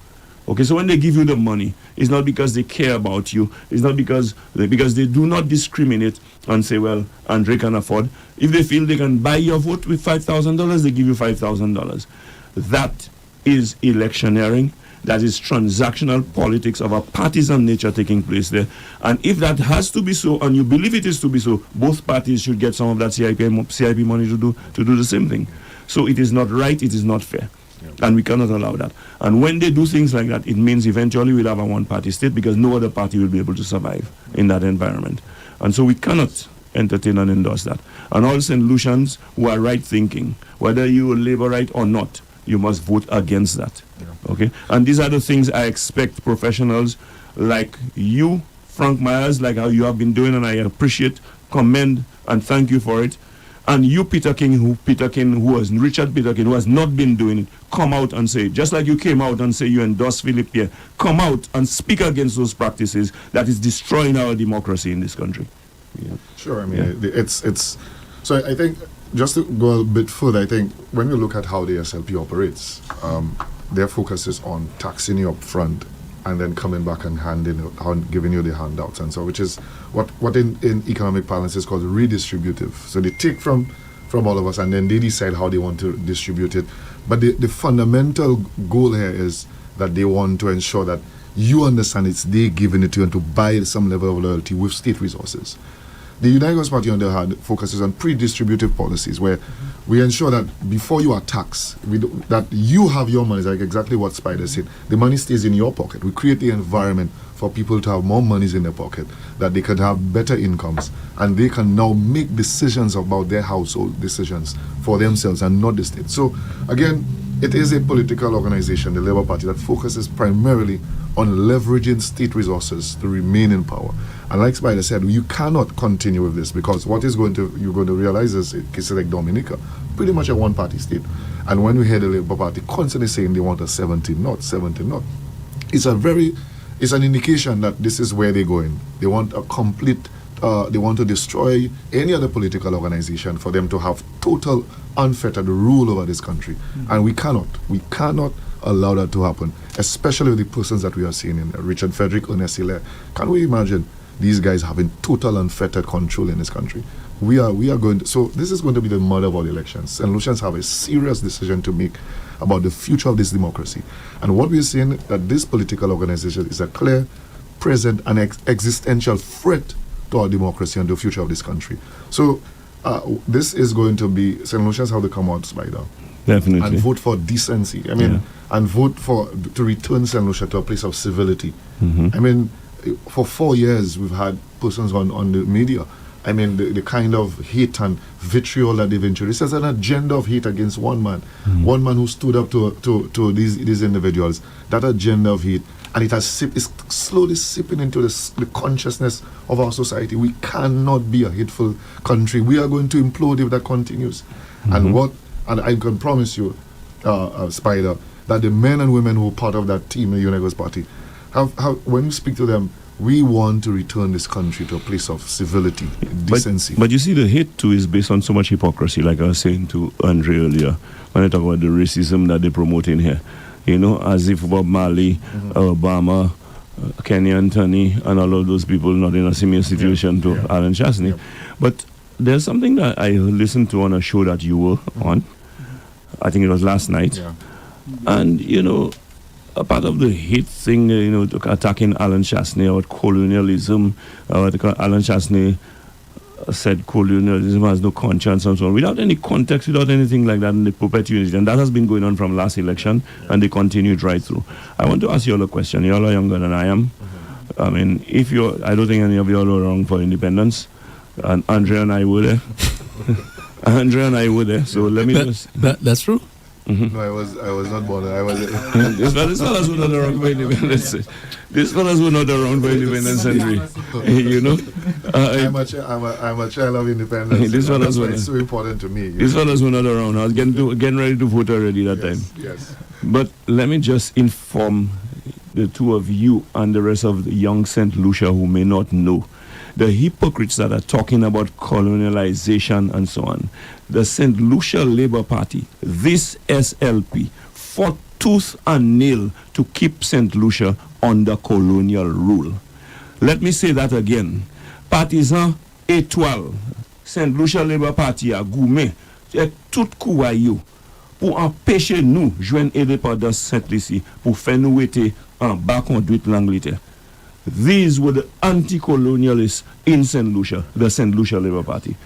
Okay, so when they give you the money, it's not because they care about you. It's not because they do not discriminate and say, well, Andre can afford. If they feel they can buy your vote with $5,000, they give you $5,000. That is electioneering. That is transactional politics of a partisan nature taking place there. And if that has to be so, and you believe it is to be so, both parties should get some of that CIP money to do the same thing. So it is not right, it is not fair. And we cannot allow that. And when they do things like that, it means eventually we'll have a one-party state because no other party will be able to survive in that environment. And so we cannot entertain and endorse that. And all St. Lucians who are right-thinking, whether you are Labour right or not, you must vote against that. Yeah. Okay? And these are the things I expect professionals like you, Frank Myers, like how you have been doing, and I appreciate, commend, and thank you for it. And you, Richard Peter King, who has not been doing it, come out and say, just like you came out and say you endorse Philip Pierre, come out and speak against those practices that is destroying our democracy in this country. Yeah. Sure, I mean, it's so I think, just to go a bit further, I think when we look at how the SLP operates, their focus is on taxing you up front and then coming back and giving you the handouts, and so, which is what in economic parlance is called redistributive. So they take from all of us and then they decide how they want to distribute it. But the fundamental goal here is that they want to ensure that you understand it's they giving it to you and to buy some level of loyalty with state resources. The United Party, on the other hand, focuses on pre-distributive policies where we ensure that before you are taxed, that you have your money, like exactly what Spider said. The money stays in your pocket. We create the environment for people to have more monies in their pocket, that they can have better incomes, and they can now make decisions about their household decisions for themselves and not the state. So, again, it is a political organization, the Labour Party, that focuses primarily on leveraging state resources to remain in power. And like Spider said, you cannot continue with this, because what you're going to realize is cases like Dominica, pretty much a one-party state. And when we hear the Labour Party constantly saying they want a 17 not, it's an indication that this is where they're going. They want a complete, they want to destroy any other political organization for them to have total unfettered rule over this country. And we cannot allow that to happen, especially with the persons that we are seeing in Richard Frederick, Ernest Hilaire. Can we imagine these guys having total unfettered control in this country? We are going to, so this is going to be the mother of all elections. St. Lucians have a serious decision to make about the future of this democracy. And what we're seeing, that this political organization is a clear, present, and existential threat to our democracy and the future of this country. So this is going to be, St. Lucians have to come out, Spider. Definitely. And vote for decency. I mean, and vote to return St. Lucia to a place of civility. I mean, for 4 years we've had persons on the media. I mean, the kind of hate and vitriol that they've introduced. There's an agenda of hate against one man who stood up to these individuals. That agenda of hate, and it is slowly seeping into the consciousness of our society. We cannot be a hateful country. We are going to implode if that continues. And I can promise you, Spider, that the men and women who are part of that team, the United Party, have when you speak to them, we want to return this country to a place of civility, decency. But you see, the hate too is based on so much hypocrisy, like I was saying to Andre earlier, when I talk about the racism that they promote in here. You know, as if Bob Marley, Obama, Kenny Anthony, and all of those people not in a similar situation to Alan Chasney. But there's something that I listened to on a show that you were on. I think it was last night. And, you know, a part of the hate thing, you know, attacking Alan Chasney about colonialism, Alan Chasney said colonialism has no conscience and so on, without any context, without anything like that, in the perpetuity. And that has been going on from last election, and they continued right through. I want to ask you all a question. You all are younger than I am. I mean, I don't think any of you all were wrong for independence. And Andre and I were there. So let me just... That's true. No, I was not born. I was. These fellas were not around for independence. These fellas were not around for independence century. You know, I'm a child of independence. These fellas were. It's so important to me. These fellas were not around. I was getting ready to vote already that time. Yes. But let me just inform the two of you and the rest of the young St. Lucia who may not know. The hypocrites that are talking about colonialization and so on. The St. Lucia Labour Party, this SLP, fought tooth and nail to keep St. Lucia under colonial rule. Let me say that again. Partisans étoiles, St. Lucia Labour Party a gourmet, tout kouayou pour empêcher nous joindre indépendance Saint-Lucie, pour faire nous être en bas conduite l'Angleterre. These were the anti-colonialists in St. Lucia, the St. Lucia Labour Party.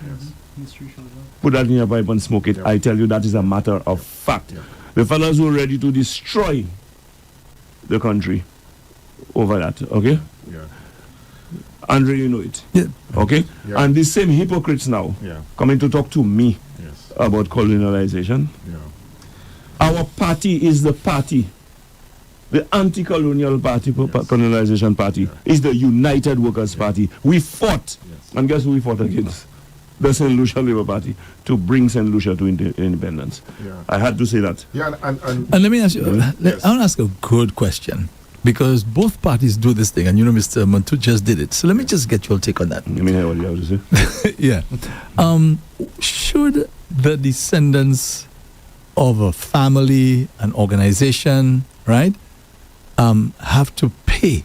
Put that in your pipe and smoke it. I tell you, that is a matter of fact. The fellows were ready to destroy the country over that, okay? Andre, you know it. Okay? And these same hypocrites now coming to talk to me about colonialization. Our party party is the party. The anti-colonial party, colonization party, is the United Workers' Party. We fought, and guess who we fought against? The St. Lucia Labour Party, to bring St. Lucia to independence. Yeah. I had to say that. Yeah, And let me ask you, I want to ask a good question, because both parties do this thing, and Mr. Montu just did it. So let me just get your take on that. Let me hear what you have to say. Yeah. Should the descendants of a family, an organization, right, have to pay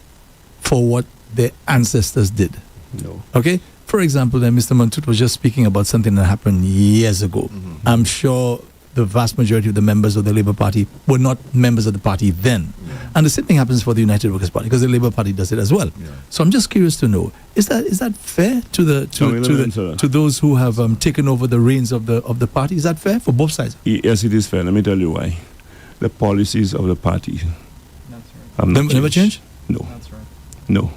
for what their ancestors did? No. Okay? For example, then Mr. Montut was just speaking about something that happened years ago. I'm sure the vast majority of the members of the Labour Party were not members of the party then. And the same thing happens for the United Workers' Party, because the Labour Party does it as well. So I'm just curious to know, is that fair to those who have taken over the reins of the party? Is that fair for both sides? Yes, it is fair. Let me tell you why. The policies of the party have Never changed? No. That's right. No.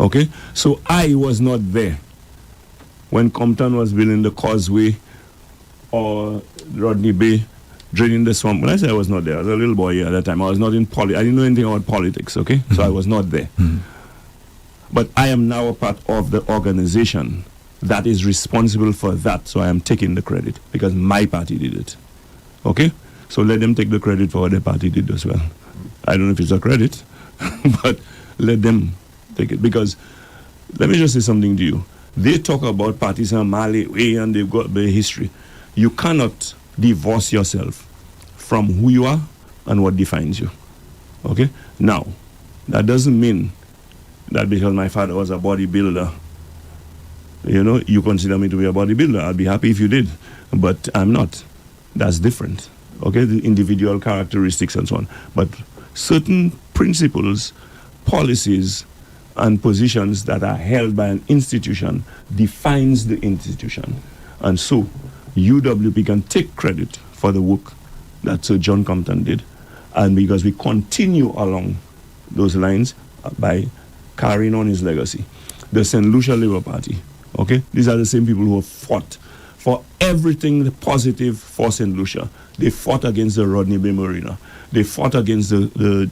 Okay? So I was not there when Compton was building the causeway or Rodney Bay draining the swamp. When I say I was not there, I was a little boy at that time. I was not in I didn't know anything about politics, okay? So I was not there. But I am now a part of the organization that is responsible for that, so I am taking the credit because my party did it. Okay? So let them take the credit for what their party did as well. I don't know if it's a credit, but let them take it. Because let me just say something to you. They talk about parties in Mali and they've got the history. You cannot divorce yourself from who you are and what defines you. Okay? Now, that doesn't mean that because my father was a bodybuilder, you consider me to be a bodybuilder. I'd be happy if you did. But I'm not. That's different. Okay? The individual characteristics and so on. But certain principles, policies, and positions that are held by an institution defines the institution. And so, UWP can take credit for the work that Sir John Compton did. And because we continue along those lines by carrying on his legacy. The St. Lucia Labour Party, okay? These are the same people who have fought for everything positive for St. Lucia. They fought against the Rodney Bay Marina. They fought against the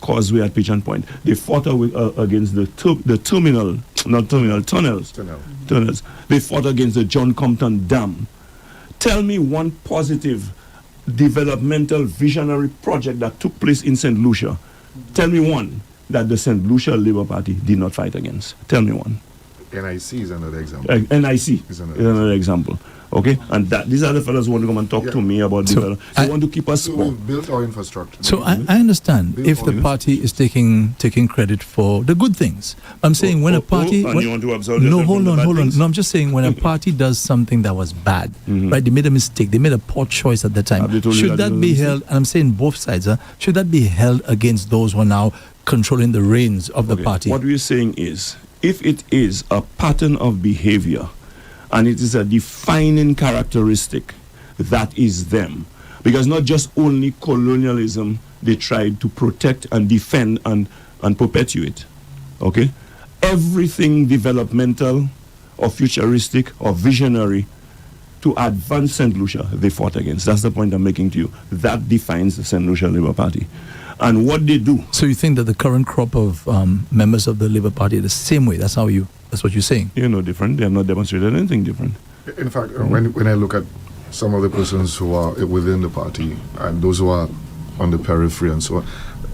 causeway at Pigeon Point. They fought against the tunnels. They fought against the John Compton Dam. Tell me one positive developmental visionary project that took place in St. Lucia. Tell me one that the St. Lucia Labour Party did not fight against. Tell me one. NIC is another example. NIC is another example. Okay, and these are the fellows who want to come and talk to me about development. They want to keep us. So we've built our infrastructure. So I understand if the party is taking credit for the good things. I'm saying when a party. And you want to absolve no, hold on. No, I'm just saying when a party does something that was bad, right? They made a mistake. They made a poor choice at the time. Should that be held? And I'm saying both sides. Should that be held against those who are now controlling the reins of the party? What we're saying is, if it is a pattern of behavior and it is a defining characteristic, that is them. Because not just only colonialism they tried to protect and defend and perpetuate. Okay? Everything developmental or futuristic or visionary to advance St. Lucia, they fought against. That's the point I'm making to you. That defines the St. Lucia Labour Party. And what they do. So you think that the current crop of members of the Labour Party are the same way? That's what you're saying? They're no different. They have not demonstrated anything different. In fact, when I look at some of the persons who are within the party and those who are on the periphery and so on,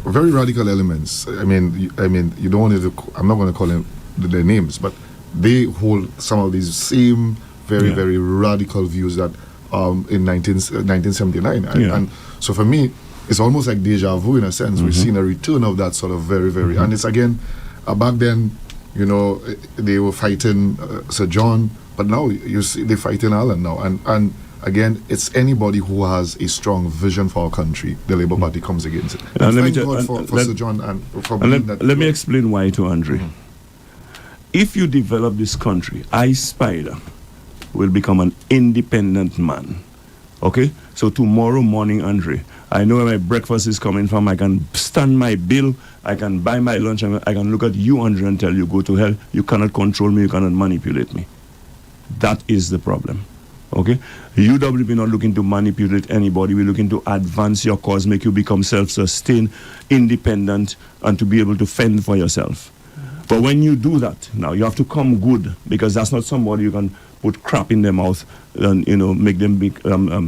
very radical elements. I mean, you don't want to. I'm not going to call them their names, but they hold some of these same very radical views that in 1979. And so for me, it's almost like deja vu in a sense. We've seen a return of that sort of very, and it's again, back then, they were fighting Sir John, but now you see they're fighting Alan now. And again, it's anybody who has a strong vision for our country, the Labour Party comes against it. And thank God for Sir John and for being that. Let me explain why to Andre. If you develop this country, I, Spider, will become an independent man. Okay? So tomorrow morning, Andre, I know where my breakfast is coming from. I can stand my bill. I can buy my lunch. I can look at you, Andre, and tell you, go to hell. You cannot control me. You cannot manipulate me. That is the problem. Okay? UWP not looking to manipulate anybody. We're looking to advance your cause, make you become self-sustained, independent, and to be able to fend for yourself. But when you do that, now you have to come good, because that's not somebody you can put crap in their mouth and, you know, make them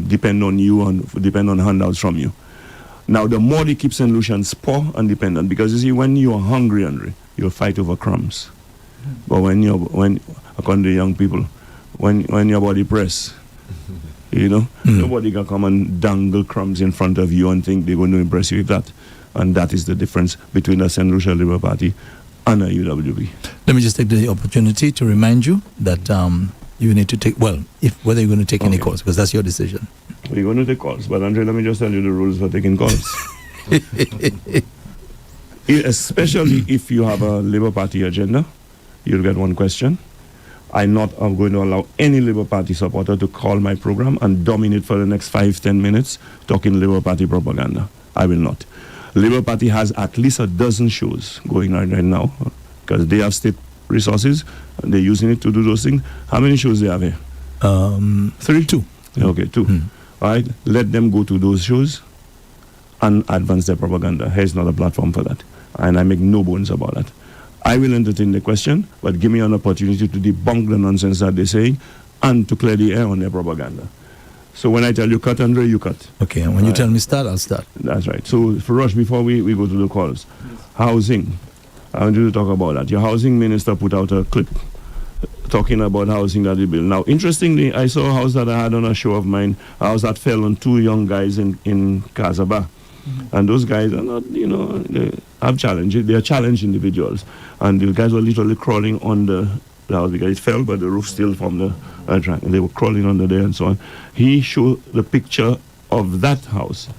depend on you and depend on handouts from you. Now, the more they keep St. Lucians poor and dependent, because you see, when you're hungry, you'll fight over crumbs. But according to young people, when your body press, you know, nobody can come and dangle crumbs in front of you and think they're going to impress you with that. And that is the difference between the St. Lucia Labour Party and a UWP. Let me just take the opportunity to remind you that you need to take, whether you're going to take any calls, because that's your decision. We're going to take calls, but Andre, let me just tell you the rules for taking calls. Especially if you have a Labour Party agenda, you'll get one question. I'm not going to allow any Labour Party supporter to call my program and dominate for the next 5-10 minutes talking Labour Party propaganda. I will not. Labour Party has at least a dozen shows going on right now, because they have state resources and they're using it to do those things. How many shows they have here? 2. Okay, 2. All right, let them go to those shows and advance their propaganda. Here's not a platform for that, and I make no bones about that. I will entertain the question, but give me an opportunity to debunk the nonsense that they're saying and to clear the air on their propaganda. So when I tell you cut, Andre, you cut. Okay, and when you tell me start, I'll start. That's right. So, for Rush, before we go to the calls, housing. I want you to talk about that. Your housing minister put out a clip talking about housing that he built. Now, interestingly, I saw a house that I had on a show of mine, a house that fell on 2 young guys in Casaba. And those guys are not, you know, they have challenges. They are challenged individuals. And the guys were literally crawling on the house because it fell, but the roof still from the track. They were crawling under there and so on. He showed the picture of that house.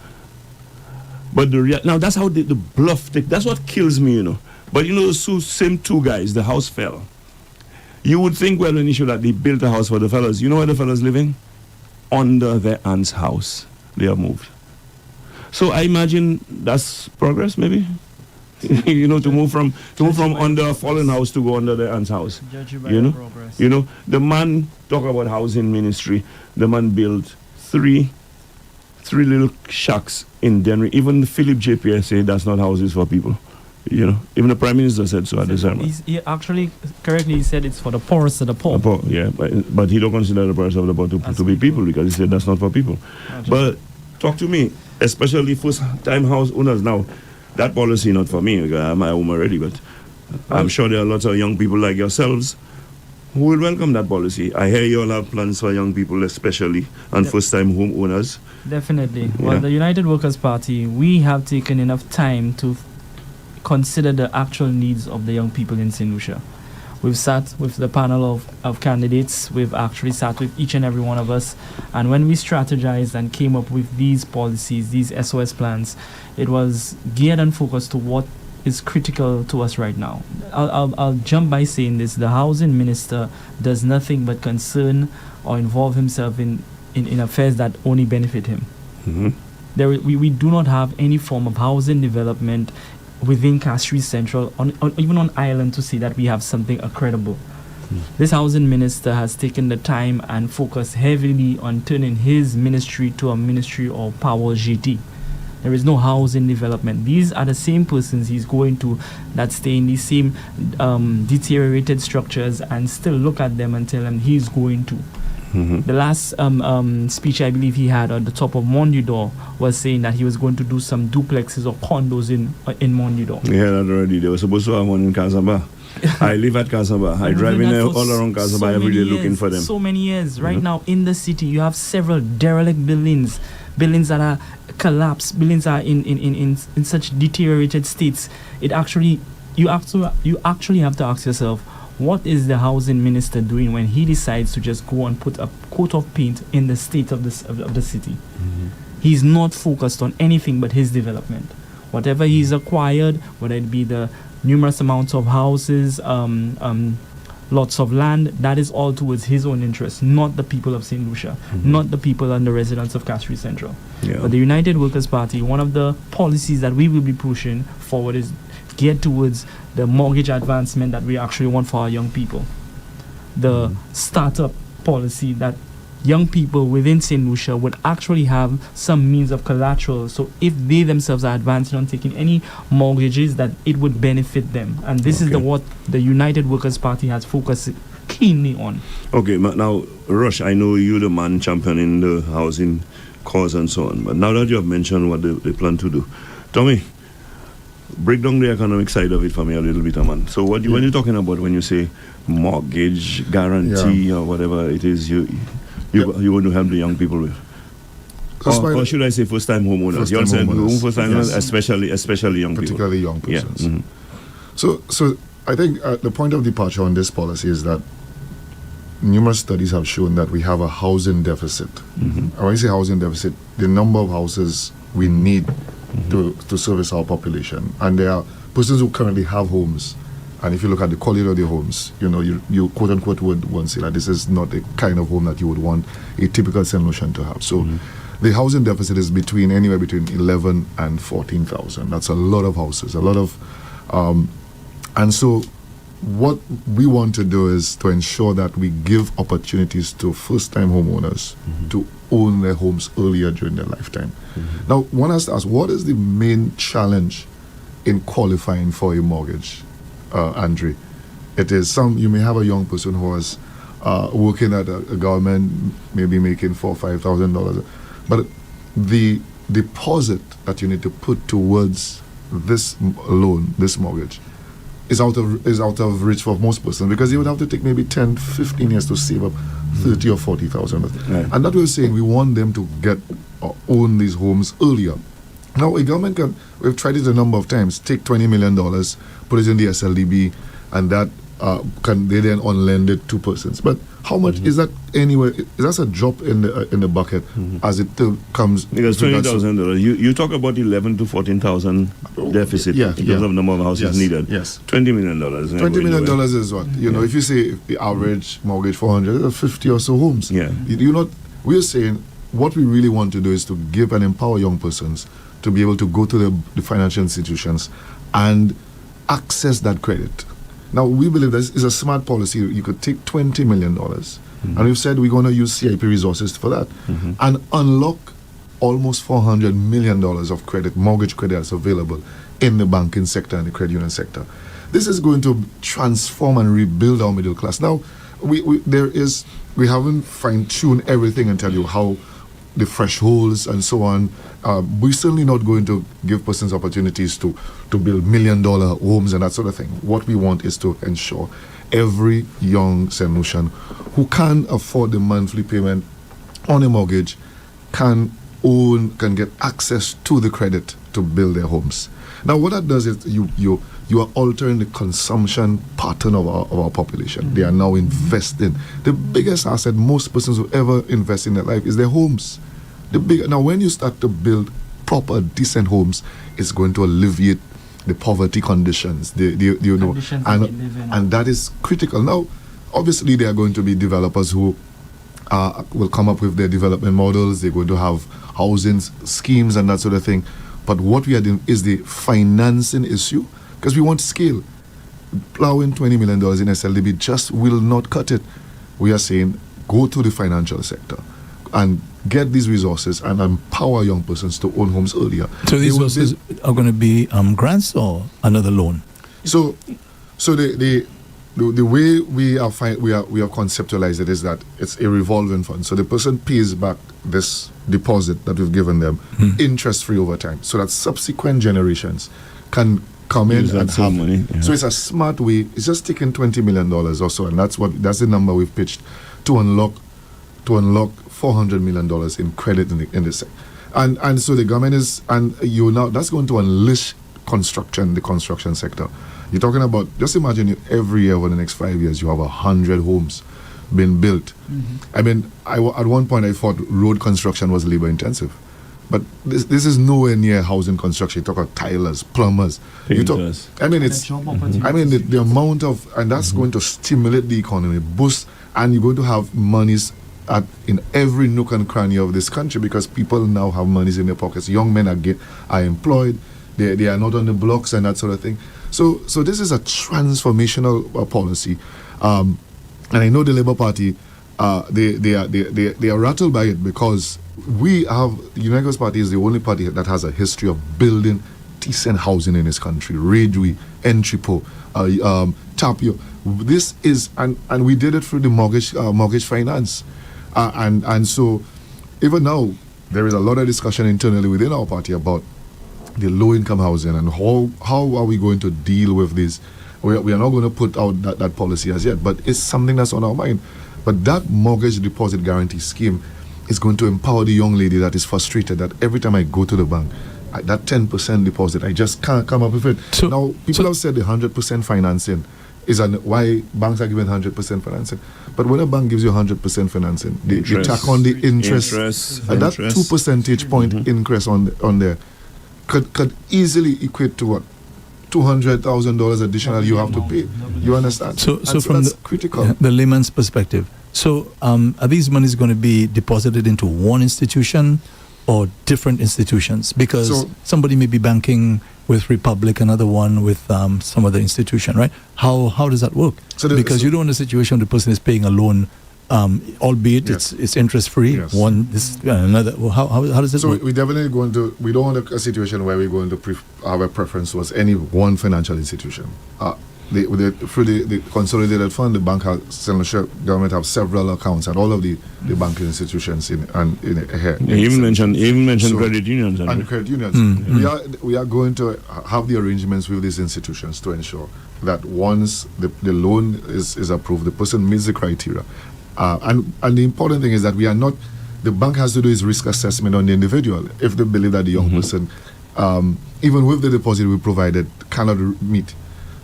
But now that's how the bluff, that's what kills me, you know. But you know, those same 2 guys, the house fell. You would think, well, an issue that they built a house for the fellas. You know where the fellas living? Under their aunt's house. They have moved. So I imagine that's progress, maybe. You know, to move from under a fallen house to go under their aunt's house. You know, progress. You know, the man talk about housing ministry. The man built three little shacks in Denver. Even Philip JPS said that's not houses for people. You know, even the Prime Minister said so at the time. He actually, correctly, he said it's for the poorest of the poor. Yeah, but he don't consider the poorest of the poor to be people, because he said that's not for people. But talk to me, especially first-time house owners now. That policy not for me, because I'm at home already, but I'm sure there are lots of young people like yourselves who will welcome that policy. I hear you all have plans for young people especially, and first-time home owners. Definitely. Yeah. Well, the United Workers' Party, we have taken enough time to consider the actual needs of the young people in St. Lucia. We've sat with the panel of candidates. We've actually sat with each and every one of us. And when we strategized and came up with these policies, these SOS plans, it was geared and focused to what is critical to us right now. I'll jump by saying this. The housing minister does nothing but concern or involve himself in affairs that only benefit him. We do not have any form of housing development within Castries Central, even on Island, to see that we have something credible. This housing minister has taken the time and focused heavily on turning his ministry to a ministry of power GT. There is no housing development. These are the same persons he's going to that stay in these same deteriorated structures and still look at them and tell them he's going to. The last speech I believe he had at the top of Mondudor was saying that he was going to do some duplexes or condos in Mondudor. Yeah, that already. They were supposed to have one in Casaba. I live at Casaba. I drive in all around Casaba every day looking for them. So many years. Right now in the city, you have several derelict buildings that are collapsed, buildings are in such deteriorated states. You actually have to ask yourself, what is the housing minister doing when he decides to just go and put a coat of paint in the state of the city? He's not focused on anything but his development. Whatever he's acquired, whether it be the numerous amounts of houses, lots of land, that is all towards his own interests, not the people of St. Lucia, not the people and the residents of Castries Central. But the United Workers' Party, one of the policies that we will be pushing forward is geared towards the mortgage advancement that we actually want for our young people. The startup policy that young people within St. Lucia would actually have some means of collateral. So if they themselves are advancing on taking any mortgages, that it would benefit them. And this is what the United Workers' Party has focused keenly on. Okay, now, Rush, I know you're the man championing the housing cause and so on, but now that you have mentioned what they plan to do, Tommy, break down the economic side of it for me a little bit, man. So what when you're talking about when you say mortgage guarantee or whatever it is you want to help the young people with? Or should I say first-time homeowners? You said first-time homeowners, especially young people. Particularly young persons. Yeah. So I think the point of departure on this policy is that numerous studies have shown that we have a housing deficit. And when I say housing deficit, the number of houses we need to service our population. And there are persons who currently have homes. And if you look at the quality of their homes, you quote unquote would want to say that this is not the kind of home that you would want a typical St. Lucian to have. So the housing deficit is anywhere between 11 and 14,000. That's a lot of houses, a lot of, and so what we want to do is to ensure that we give opportunities to first-time homeowners to own their homes earlier during their lifetime. Now, one has to ask, what is the main challenge in qualifying for a mortgage, Andre? It is you may have a young person who is working at a government, maybe making $4,000 or $5,000, but the deposit that you need to put towards this loan, this mortgage, is out of reach for most persons, because you would have to take maybe 10, 15 years to save up 30 or 40,000. Right. And that we're saying we want them to get or own these homes earlier. Now, a government we've tried it a number of times, take $20 million, put it in the SLDB, and that they then on-lend it to persons. But how much is that anyway? That's a drop in the bucket as it comes. Because $20,000, you talk about 11 to 14,000 deficit in terms of number of houses needed. Yes, $20 million. $20 million is what if you say the average mortgage 400, that's 50 or so homes. Yeah, we're saying what we really want to do is to give and empower young persons to be able to go to the financial institutions and access that credit. Now, we believe this is a smart policy. You could take $20 million, and we've said we're going to use CIP resources for that, and unlock almost $400 million of credit, mortgage credit that's available in the banking sector and the credit union sector. This is going to transform and rebuild our middle class. Now, we haven't fine-tuned everything and tell you how the thresholds and so on. We're certainly not going to give persons opportunities to build $1 million homes and that sort of thing. What we want is to ensure every young St. Lucian who can afford the monthly payment on a mortgage can get access to the credit to build their homes. Now, what that does is you are altering the consumption pattern of our population. They are now investing. The biggest asset most persons will ever invest in their life is their homes. Now, when you start to build proper, decent homes, it's going to alleviate the poverty conditions. And that is critical. Now, obviously, there are going to be developers who will come up with their development models. They're going to have housing schemes and that sort of thing. But what we are doing is the financing issue, because we want scale. Plowing $20 million in SLDB just will not cut it. We are saying go to the financial sector and get these resources and empower young persons to own homes earlier. So these resources are going to be grants or another loan? So the way we have conceptualized it is that it's a revolving fund. So the person pays back this deposit that we've given them interest-free over time, so that subsequent generations can come in and have money. Yeah. So it's a smart way. It's just taking $20 million or so, and that's the number we've pitched to unlock $400 million in credit in this sector. And so the government is, that's going to unleash the construction sector. You're talking about, just imagine every year over the next 5 years, you have 100 homes being built. I mean, at one point I thought road construction was labor intensive. But this is nowhere near housing construction. You talk about tilers, plumbers. Painters. The amount of, and that's going to stimulate the economy, boost, and you're going to have monies in every nook and cranny of this country, because people now have monies in their pockets. Young men are employed. They are not on the blocks and that sort of thing. So this is a transformational policy. And I know the Labour Party they are rattled by it because the United Labour Party is the only party that has a history of building decent housing in this country. Redway, Entrepot, Tapio. This is, and we did it through the mortgage finance. And so even now, there is a lot of discussion internally within our party about the low-income housing and how are we going to deal with this. We are not going to put out that policy as yet, but it's something that's on our mind. But that mortgage deposit guarantee scheme is going to empower the young lady that is frustrated that every time I go to the bank, that 10% deposit, I just can't come up with it. Now, people have said the 100% financing is why banks are giving 100% financing. But when a bank gives you 100% financing, they tack on the interest. And that 2 percentage point increase on there could easily equate to what? $200,000 additional you have to pay. You understand? So from that's critical. The layman's perspective, so are these monies going to be deposited into one institution or different institutions? Because somebody may be banking with Republic, another one with some other institution, right? How does that work? Because you don't want a situation where the person is paying a loan, albeit it's interest free. Yes. One, this, another. Well, how does it work? We definitely we don't want a situation where we're going to have a preference towards any one financial institution. Through the consolidated fund, the bank has, St. Lucia government have several accounts at all of the banking institutions in here. You even mentioned credit unions. And credit unions. We are going to have the arrangements with these institutions to ensure that once the loan is approved, the person meets the criteria. And the important thing is that the bank has to do its risk assessment on the individual. If they believe that the young person, even with the deposit we provided, cannot meet,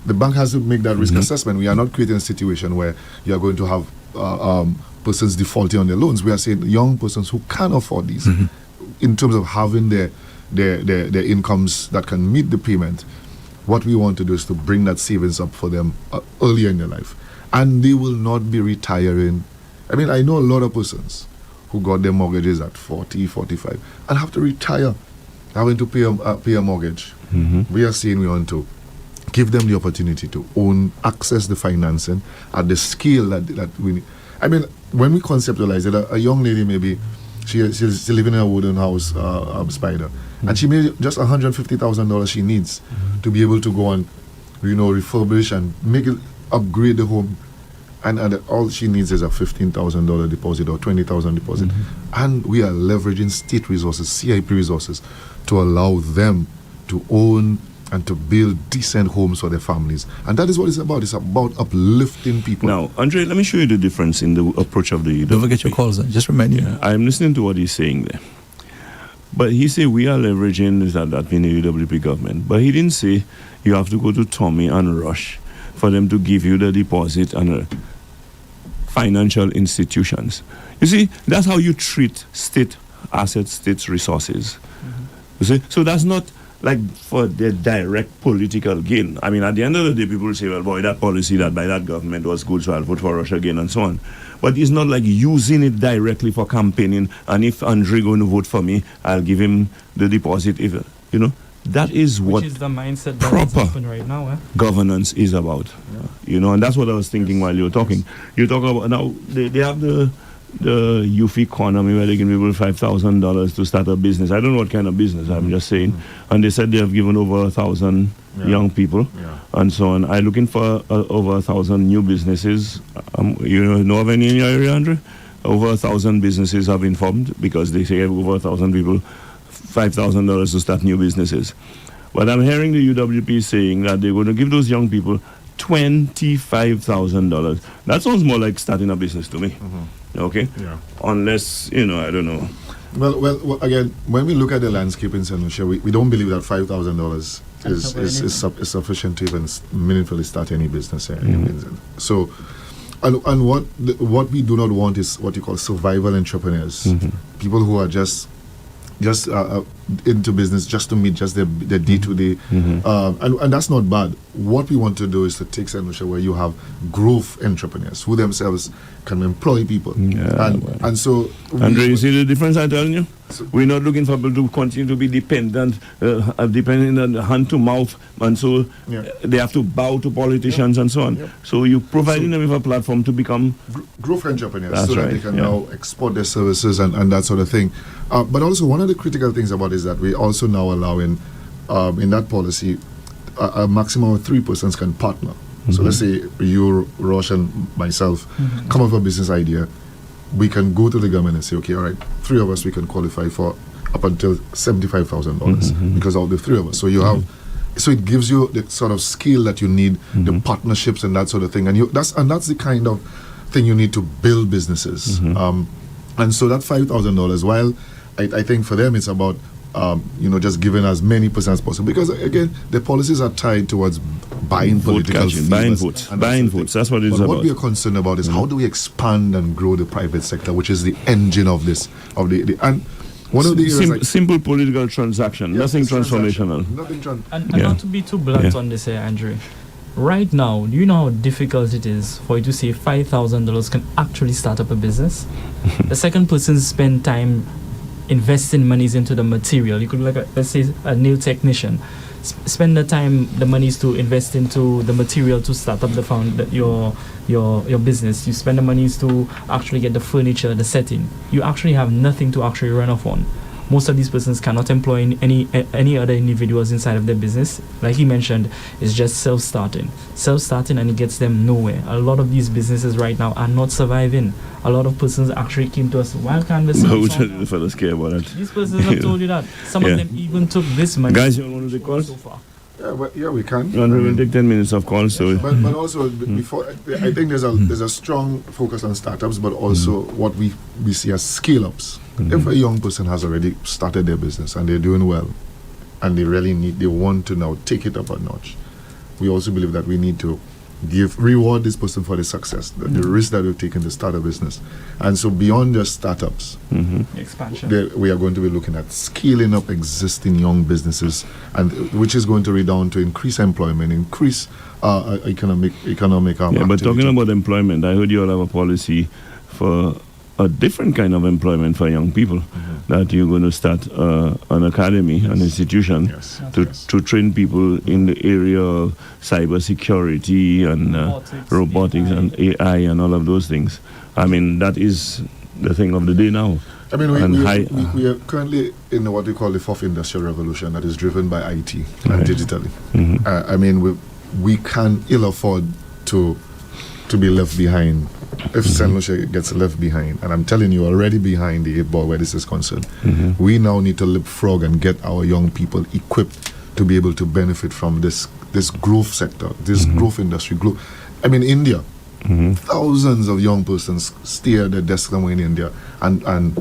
the bank has to make that risk assessment. We are not creating a situation where you are going to have persons defaulting on their loans. We are saying young persons who can afford these, in terms of having their incomes that can meet the payment. What we want to do is to bring that savings up for them earlier in their life. And they will not be retiring. I mean, I know a lot of persons who got their mortgages at 40, 45 and have to retire having to pay a mortgage. We are saying we want to give them the opportunity to access the financing at the scale that we need. I mean, when we conceptualize it, a young lady maybe, she's living in a wooden house, Spider, and she made just $150,000 she needs to be able to go and, refurbish and upgrade the home. And all she needs is a $15,000 deposit or $20,000 deposit. And we are leveraging state resources, CIP resources, to allow them to own and to build decent homes for their families. And that is what it's about. It's about uplifting people. Now, Andre, let me show you the difference in the approach of the UWP. Don't forget your calls. Just remind you. I'm listening to what he's saying there. But he said we are leveraging that being the UWP government. But he didn't say you have to go to Tommy and Rush for them to give you the deposit and financial institutions. You see, that's how you treat state assets, state resources. You see, so that's not like for the direct political gain. I mean, at the end of the day, people will say, well, boy, that policy that by that government was good, so I'll vote for Rush again, and so on. But it's not like using it directly for campaigning, and if Andre going to vote for me, I'll give him the deposit. That is what is the mindset that is open right now, governance is about. And that's what I was thinking while you were talking. You talk about, now, they have the youth economy where they give people $5,000 to start a business. I don't know what kind of business, I'm just saying. And they said they have given over 1,000 young people and so on. I'm looking for over 1,000 new businesses. You know of any in your area, Andre? Over 1,000 businesses have been formed because they say over 1,000 people, $5,000 to start new businesses. But I'm hearing the UWP saying that they're going to give those young people $25,000. That sounds more like starting a business to me. Okay? Yeah. Unless, I don't know. Well, again, when we look at the landscape in St. Lucia, we don't believe that $5,000 is sufficient to even meaningfully start any business here. So, and what we do not want is what you call survival entrepreneurs. People who are just into business just to meet just their day-to-day. And that's not bad. What we want to do is to take St. Lucia where you have growth entrepreneurs who themselves can employ people. And so... Andre, you see the difference I'm telling you? We're not looking for people to continue to be dependent on hand to mouth, and so they have to bow to politicians and so on. So you're providing them with a platform to become growth entrepreneurs, That's so that right, they can now export their services and that sort of thing. But also, one of the critical things about it is that we also now allow in that policy a maximum of 3 persons can partner. So let's say you, Rosh, and myself come up with a business idea. We can go to the government and say, okay, all right, 3 of us, we can qualify for up until $75,000 because of the 3 of us. So you have, so it gives you the sort of skill that you need, the partnerships and that sort of thing, and that's the kind of thing you need to build businesses. And so that $5,000, while I think for them it's about just giving as many percent as possible, because again the policies are tied towards buying political catching, buying votes. That's what it's about. about. What we are concerned about is how do we expand and grow the private sector, which is the engine of this and one of the simple political transaction, nothing transformational. And not to be too blunt on this here, Andre. Right now, do you know how difficult it is for you to say $5,000 can actually start up a business? The second person spend time investing monies into the material. You could let's say a nail technician, spend the time, the monies to invest into the material to start up your business. You spend the monies to actually get the furniture, the setting. You actually have nothing to actually run off on. Most of these persons cannot employ any other individuals inside of their business. Like he mentioned, it's just self-starting, and it gets them nowhere. A lot of these businesses right now are not surviving. A lot of persons actually came to us, why can't this the fellas care about it? These persons have told you that. Some of them even took this money. Guys, you want to take calls? So far. Yeah, we can. We'll take 10 minutes of calls. So. But also, before I think there's a strong focus on startups, but also what we see as scale-ups. If a young person has already started their business and they're doing well, and they want to now take it up a notch, we also believe that we need to reward this person for the success, the risk that we've taken to start a business. And so beyond just startups, expansion, we are going to be looking at scaling up existing young businesses, and which is going to redound to increase employment, increase economic activity. But talking about employment, I heard you all have a policy for a different kind of employment for young people, that you're going to start an academy, an institution to train people in the area of cybersecurity and robotics and AI and all of those things. I mean, that is the thing of the day now. I mean, we are currently in what we call the 4th industrial revolution that is driven by IT and digitally. I mean, we can ill afford to be left behind. If St. Lucia gets left behind, and I'm telling you, already behind the 8 ball where this is concerned, we now need to leapfrog and get our young people equipped to be able to benefit from this growth sector, this growth industry. I mean, India, thousands of young persons stay at their desk somewhere in India and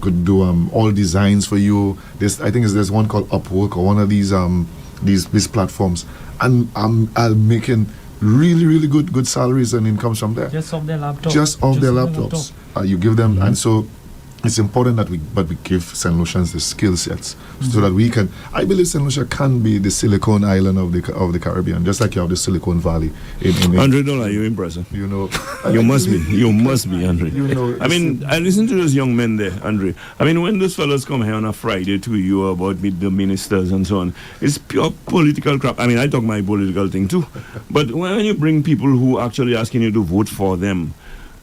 could do all designs for you. I think there's one called Upwork or one of these platforms, and I'll making really good salaries and incomes from there. Just off their laptops. You give them, and so it's important that we give St. Lucians the skill sets so that we can. I believe St. Lucia can be the Silicon Island of the Caribbean, just like you have the Silicon Valley. $100, you're impressive. You know, you must be, Andre. You know, I mean, I listen to those young men there, Andre. I mean, when those fellas come here on a Friday to you about meet the ministers and so on, it's pure political crap. I mean, I talk my political thing too, but when you bring people who actually asking you to vote for them,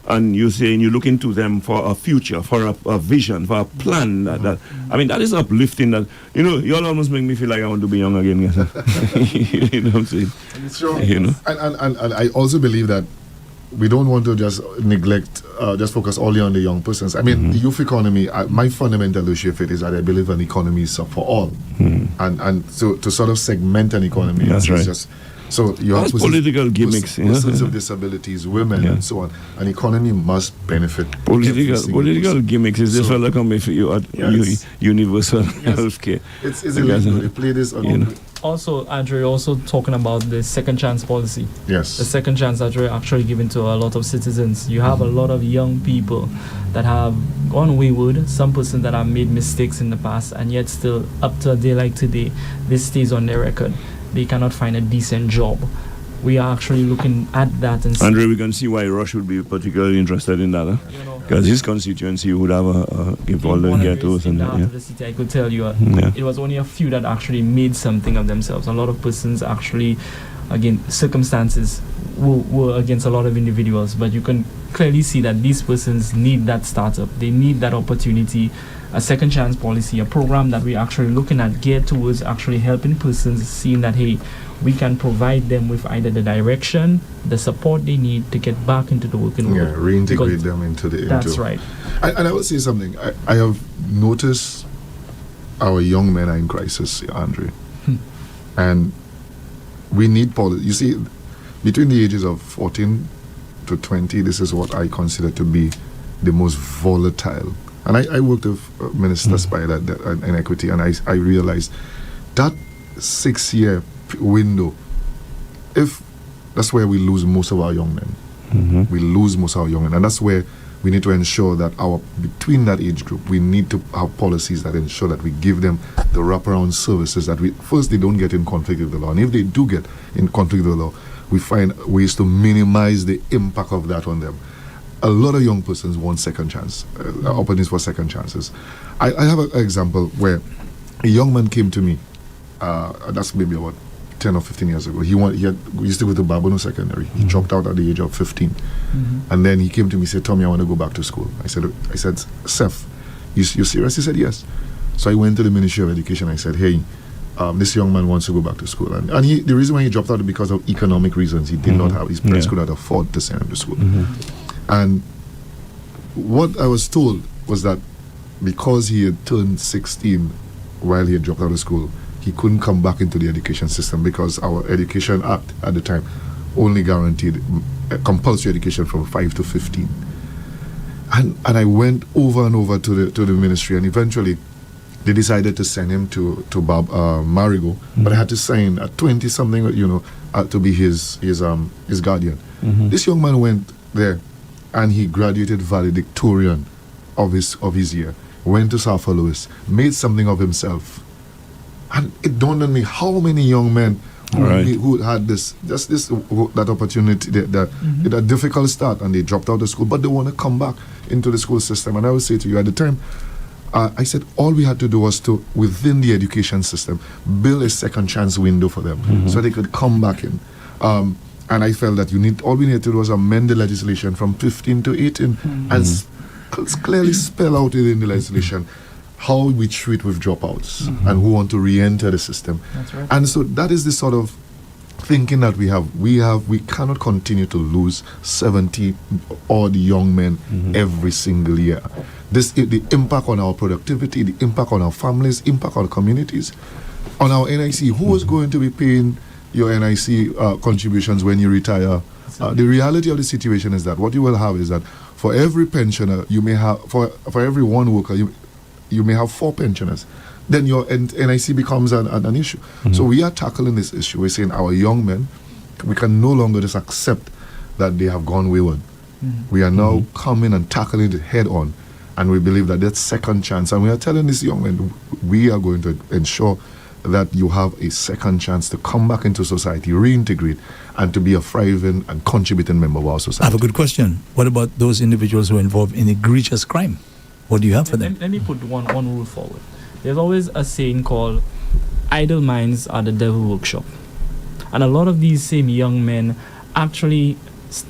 and you say, and you look into them for a future, for a vision, for a plan. That I mean, that is uplifting. That you all almost make me feel like I want to be young again. You know what I'm saying? Sure. And I also believe that we don't want to just neglect, just focus only on the young persons. I mean, the youth economy. My fundamental issue with it is that I believe an economy is for all, and so to sort of segment an economy. That's right. Just, so you have political gimmicks, persons with disabilities, women, and so on. An economy must benefit. Political gimmicks is this fella come if you at universal healthcare. It's illegal. They play this on. Also, Andre, also talking about the second chance policy. Yes. The second chance that we're actually giving to a lot of citizens. You have a lot of young people that have gone wayward, some person that have made mistakes in the past, and yet still up to a day like today, this stays on their record. They cannot find a decent job. we are actually looking at that and Andre, we can see why Rush would be particularly interested in that, because his constituency would have give all the ghettos and in the city. I could tell you, it was only a few that actually made something of themselves. A lot of persons actually, again, circumstances were against a lot of individuals, but you can clearly see that these persons need that startup. They need that opportunity, a second chance policy, a program that we're actually looking at geared towards actually helping persons, seeing that, hey, we can provide them with either the direction, the support they need to get back into the working world. Yeah, reintegrate them into the... That's right. And I will say something. I have noticed our young men are in crisis, Andre. And we need policy. You see, between the ages of 14 to 20, this is what I consider to be the most volatile. And I worked with Minister Spider in equity, and I realized that 6-year window, if that's where we lose most of our young men. We lose most of our young men, and that's where we need to ensure that between that age group, we need to have policies that ensure that we give them the wraparound services that they don't get in conflict with the law, and if they do get in conflict with the law, we find ways to minimize the impact of that on them. A lot of young persons want second chance, opportunities for second chances. I have an example where a young man came to me, that's maybe about 10 or 15 years ago. He used to go to Babano Secondary. He dropped out at the age of 15. And then he came to me and said, Tommy, I want to go back to school. I said, Seth, you serious? He said, yes. So I went to the Ministry of Education. I said, hey, this young man wants to go back to school. And the reason why he dropped out is because of economic reasons. He did not have, his parents could not afford to send him to school. And what I was told was that because he had turned 16 while he had dropped out of school, he couldn't come back into the education system because our Education Act at the time only guaranteed compulsory education from 5 to 15. And I went over and over to the ministry, and eventually they decided to send him to Marigo, but I had to sign at 20-something, to be his guardian. This young man went there, and he graduated valedictorian of his year, went to South Louis, made something of himself. And it dawned on me how many young men who had that opportunity, that difficult start, and they dropped out of school, but they want to come back into the school system. And I would say to you, at the time, I said all we had to do was to, within the education system, build a second chance window for them so they could come back in. And I felt that all we needed to do was amend the legislation from 15 to 18 and clearly spell out within the legislation how we treat with dropouts and who want to re-enter the system. That's right. And so that is the sort of thinking that we have. We cannot continue to lose 70 odd young men every single year. The impact on our productivity, the impact on our families, impact on communities, on our NIC. Who is going to be paying your NIC contributions when you retire? The reality of the situation is that what you will have is that for every pensioner, you may have, for every one worker, you may have 4 pensioners. Then your NIC becomes an issue. So we are tackling this issue. We're saying our young men, we can no longer just accept that they have gone wayward. We are now coming and tackling it head on. And we believe that that's second chance. And we are telling these young men, we are going to ensure that you have a second chance to come back into society, reintegrate, and to be a thriving and contributing member of our society. I have a good question. What about those individuals who are involved in egregious crime? What do you have for them? Let me put one rule forward. There's always a saying called, idle minds are the devil workshop. And a lot of these same young men actually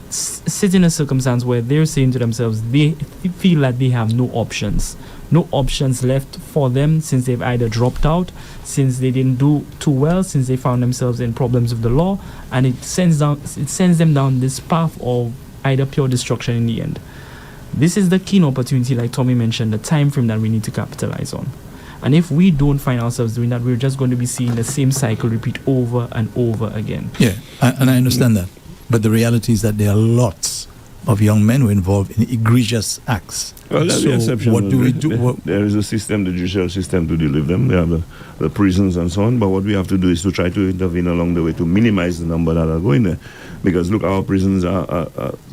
sit in a circumstance where they're saying to themselves, they feel that they have no options left for them, since they've either dropped out, since they didn't do too well, since they found themselves in problems with the law, and it sends them down this path of either pure destruction in the end. This is the keen opportunity, like Tommy mentioned, the time frame that we need to capitalize on. And if we don't find ourselves doing that, we're just going to be seeing the same cycle repeat over and over again. Yeah, and I understand that. But the reality is that there are lots of young men who are involved in egregious acts. Well, that's So the exception. what do we do? There is a system, the judicial system, to deal with them. We have the prisons and so on. But what we have to do is to try to intervene along the way to minimize the number that are going there. Because look, our prisons are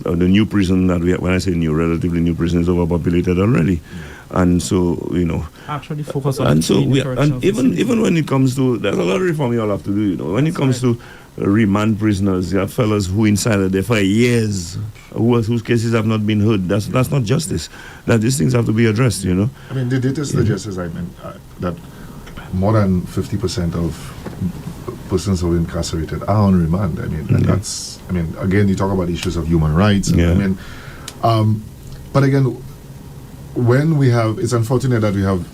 the new prison that we have, when I say new, relatively new prison, is overpopulated already. And so, Actually focus on and so even when it comes to, there's a lot of reform you all have to do, when it comes to remand prisoners, you have fellas who inside there for years, whose cases have not been heard. That's not justice. That these things have to be addressed, I mean, the data suggests, that more than 50% of persons who are incarcerated are on remand. And that's, again, you talk about issues of human rights. But again, when we have, it's unfortunate that we have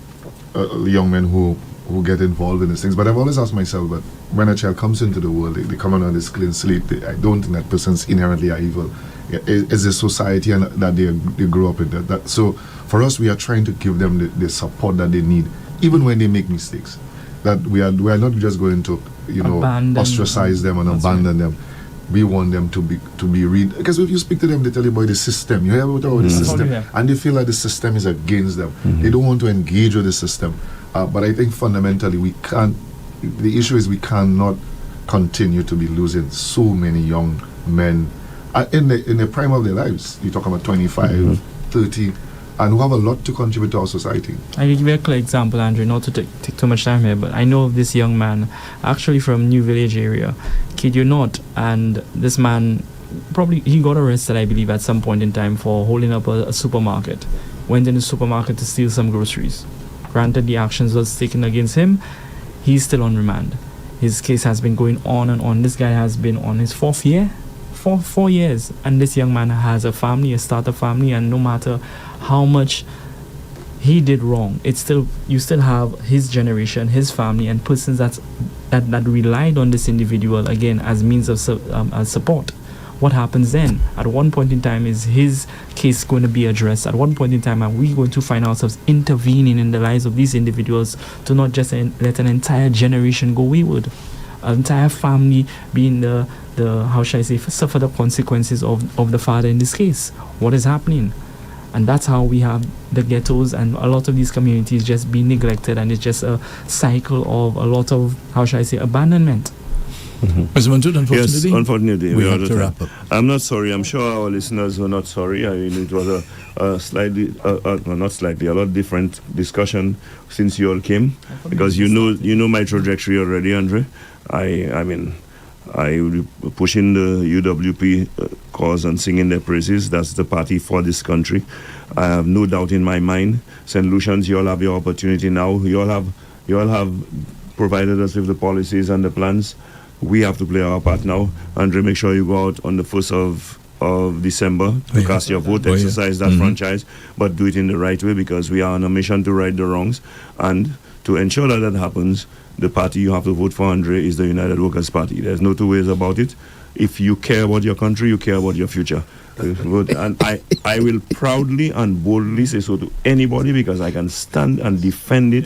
young men who get involved in these things. But I've always asked myself, but when a child comes into the world, they come on this clean slate. I don't think that person's inherently are evil. It's a society and that they grow up in that. So for us, we are trying to give them the support that they need, even when they make mistakes. That we are not just going to ostracize them and abandon them. We want them to be read, because if you speak to them, they tell you about the system. You hear about the system, and they feel like the system is against them. They don't want to engage with the system. But I think fundamentally we can't. The issue is we cannot continue to be losing so many young men in the prime of their lives. You talk about 25, 30, and who have a lot to contribute to our society. I can give you a clear example, Andrew, not to take too much time here, but I know of this young man, actually from New Village area, kid you not, and this man, probably, he got arrested, I believe, at some point in time for holding up a supermarket. Went in the supermarket to steal some groceries. Granted, the actions was taken against him. He's still on remand. His case has been going on and on. This guy has been on his fourth year, 4 years, and this young man has a family, a startup family, and no matter how much he did wrong, you still have his generation, his family, and persons that relied on this individual again as means of as support. What happens then? At one point in time, is his case going to be addressed? At one point in time, are we going to find ourselves intervening in the lives of these individuals to not just let an entire generation go wayward, an entire family being the how shall I say, suffer the consequences of the father in this case? What is happening? And that's how we have the ghettos and a lot of these communities just being neglected, and it's just a cycle of a lot of, how shall I say, abandonment. Mr. Manjut, unfortunately, yes, unfortunately, we have to wrap up. I'm not sorry. I'm sure our listeners were not sorry. I mean, it was a lot different discussion since you all came, because you know my trajectory already, Andre. I mean, I will be pushing the UWP cause and singing their praises. That's the party for this country. I have no doubt in my mind. St. Lucians, you all have your opportunity now. You all have provided us with the policies and the plans. We have to play our part now. Andre, make sure you go out on the 1st of December to cast your vote, exercise that franchise, but do it in the right way, because we are on a mission to right the wrongs. And to ensure that happens, the party you have to vote for, Andre, is the United Workers' Party. There's no two ways about it. If you care about your country, you care about your future. And I will proudly and boldly say so to anybody, because I can stand and defend it.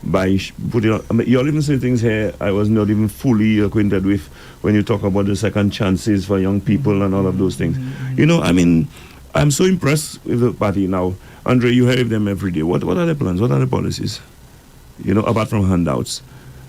By putting on, you all even say things here I was not even fully acquainted with, when you talk about the second chances for young people and all of those things. I mean, I'm so impressed with the party now. Andre, you hear them every day. What are the plans? What are the policies? Apart from handouts,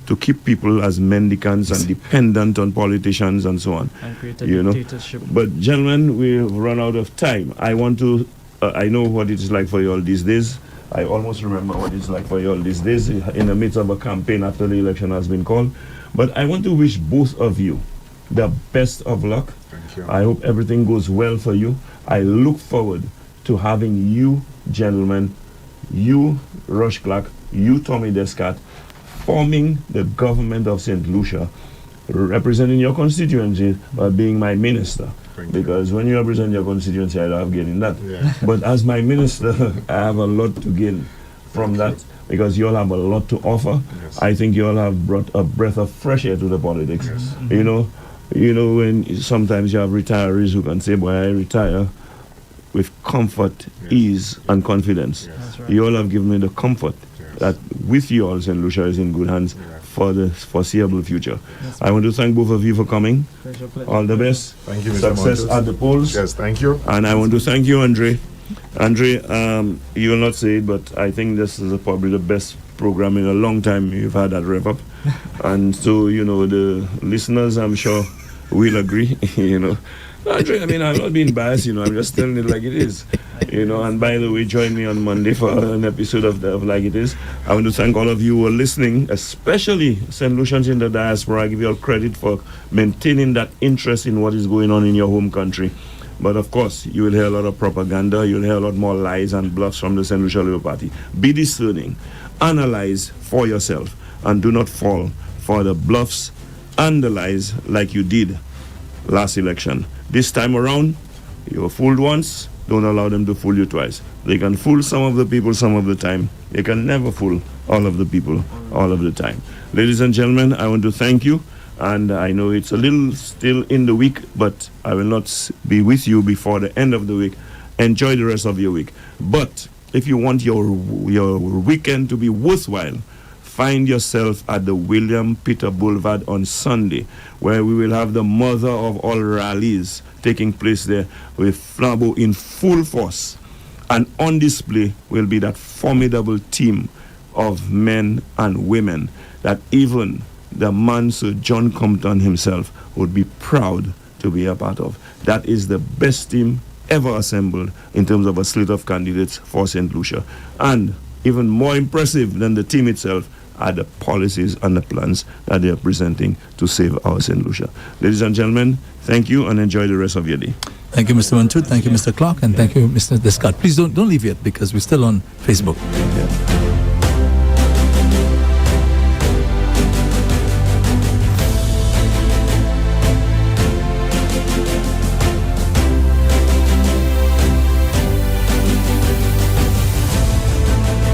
to keep people as mendicants and dependent on politicians and so on. And create a dictatorship. But gentlemen, we've run out of time. I want to, I know what it's like for you all these days. I almost remember what it's like for you all these days in the midst of a campaign after the election has been called. But I want to wish both of you the best of luck. Thank you. I hope everything goes well for you. I look forward to having you, gentlemen, you, Rush Clark, you, Tommy Descat, forming the government of St. Lucia, representing your constituency by being my minister. Because when you represent your constituency, I love getting that. Yeah. But as my minister, I have a lot to gain from that, because you all have a lot to offer. Yes. I think you all have brought a breath of fresh air to the politics. Yes. When sometimes you have retirees who can say, boy, I retire with comfort, ease, and confidence. Yes. Right. You all have given me the comfort that with you all, St. Lucia is in good hands for the foreseeable future. Yes, I want to thank both of you for coming. Pleasure. All the best. Thank you, Mr. Success Montes. at the polls. Yes, thank you. And I want to thank you, Andre, Andre, you will not say it, but I think this is probably the best program in a long time you've had at Rev-Up. And so, the listeners, I'm sure, will agree, Andre, I mean, I'm not being biased, I'm just telling it like it is. And by the way, join me on Monday for an episode of Like It Is. I want to thank all of you who are listening, especially St. Lucians in the diaspora. I give you all credit for maintaining that interest in what is going on in your home country. But of course, you will hear a lot of propaganda, you'll hear a lot more lies and bluffs from the St. Lucia Labour Party. Be discerning, analyze for yourself, and do not fall for the bluffs and the lies like you did last election. This time around, you were fooled once, don't allow them to fool you twice. They can fool some of the people some of the time. They can never fool all of the people all of the time. Ladies and gentlemen, I want to thank you. And I know it's a little still in the week, but I will not be with you before the end of the week. Enjoy the rest of your week. But if you want your weekend to be worthwhile, find yourself at the William Peter Boulevard on Sunday, where we will have the mother of all rallies taking place there with Flambeau in full force. And on display will be that formidable team of men and women that even the man Sir John Compton himself would be proud to be a part of. That is the best team ever assembled in terms of a slate of candidates for St. Lucia. And even more impressive than the team itself are the policies and the plans that they are presenting to save our St. Lucia. Ladies and gentlemen, thank you and enjoy the rest of your day. Thank you, Mr. Manchut. Thank you, Mr. Clark. And thank you, Mr. Descott. Please don't leave yet because we're still on Facebook. Yeah.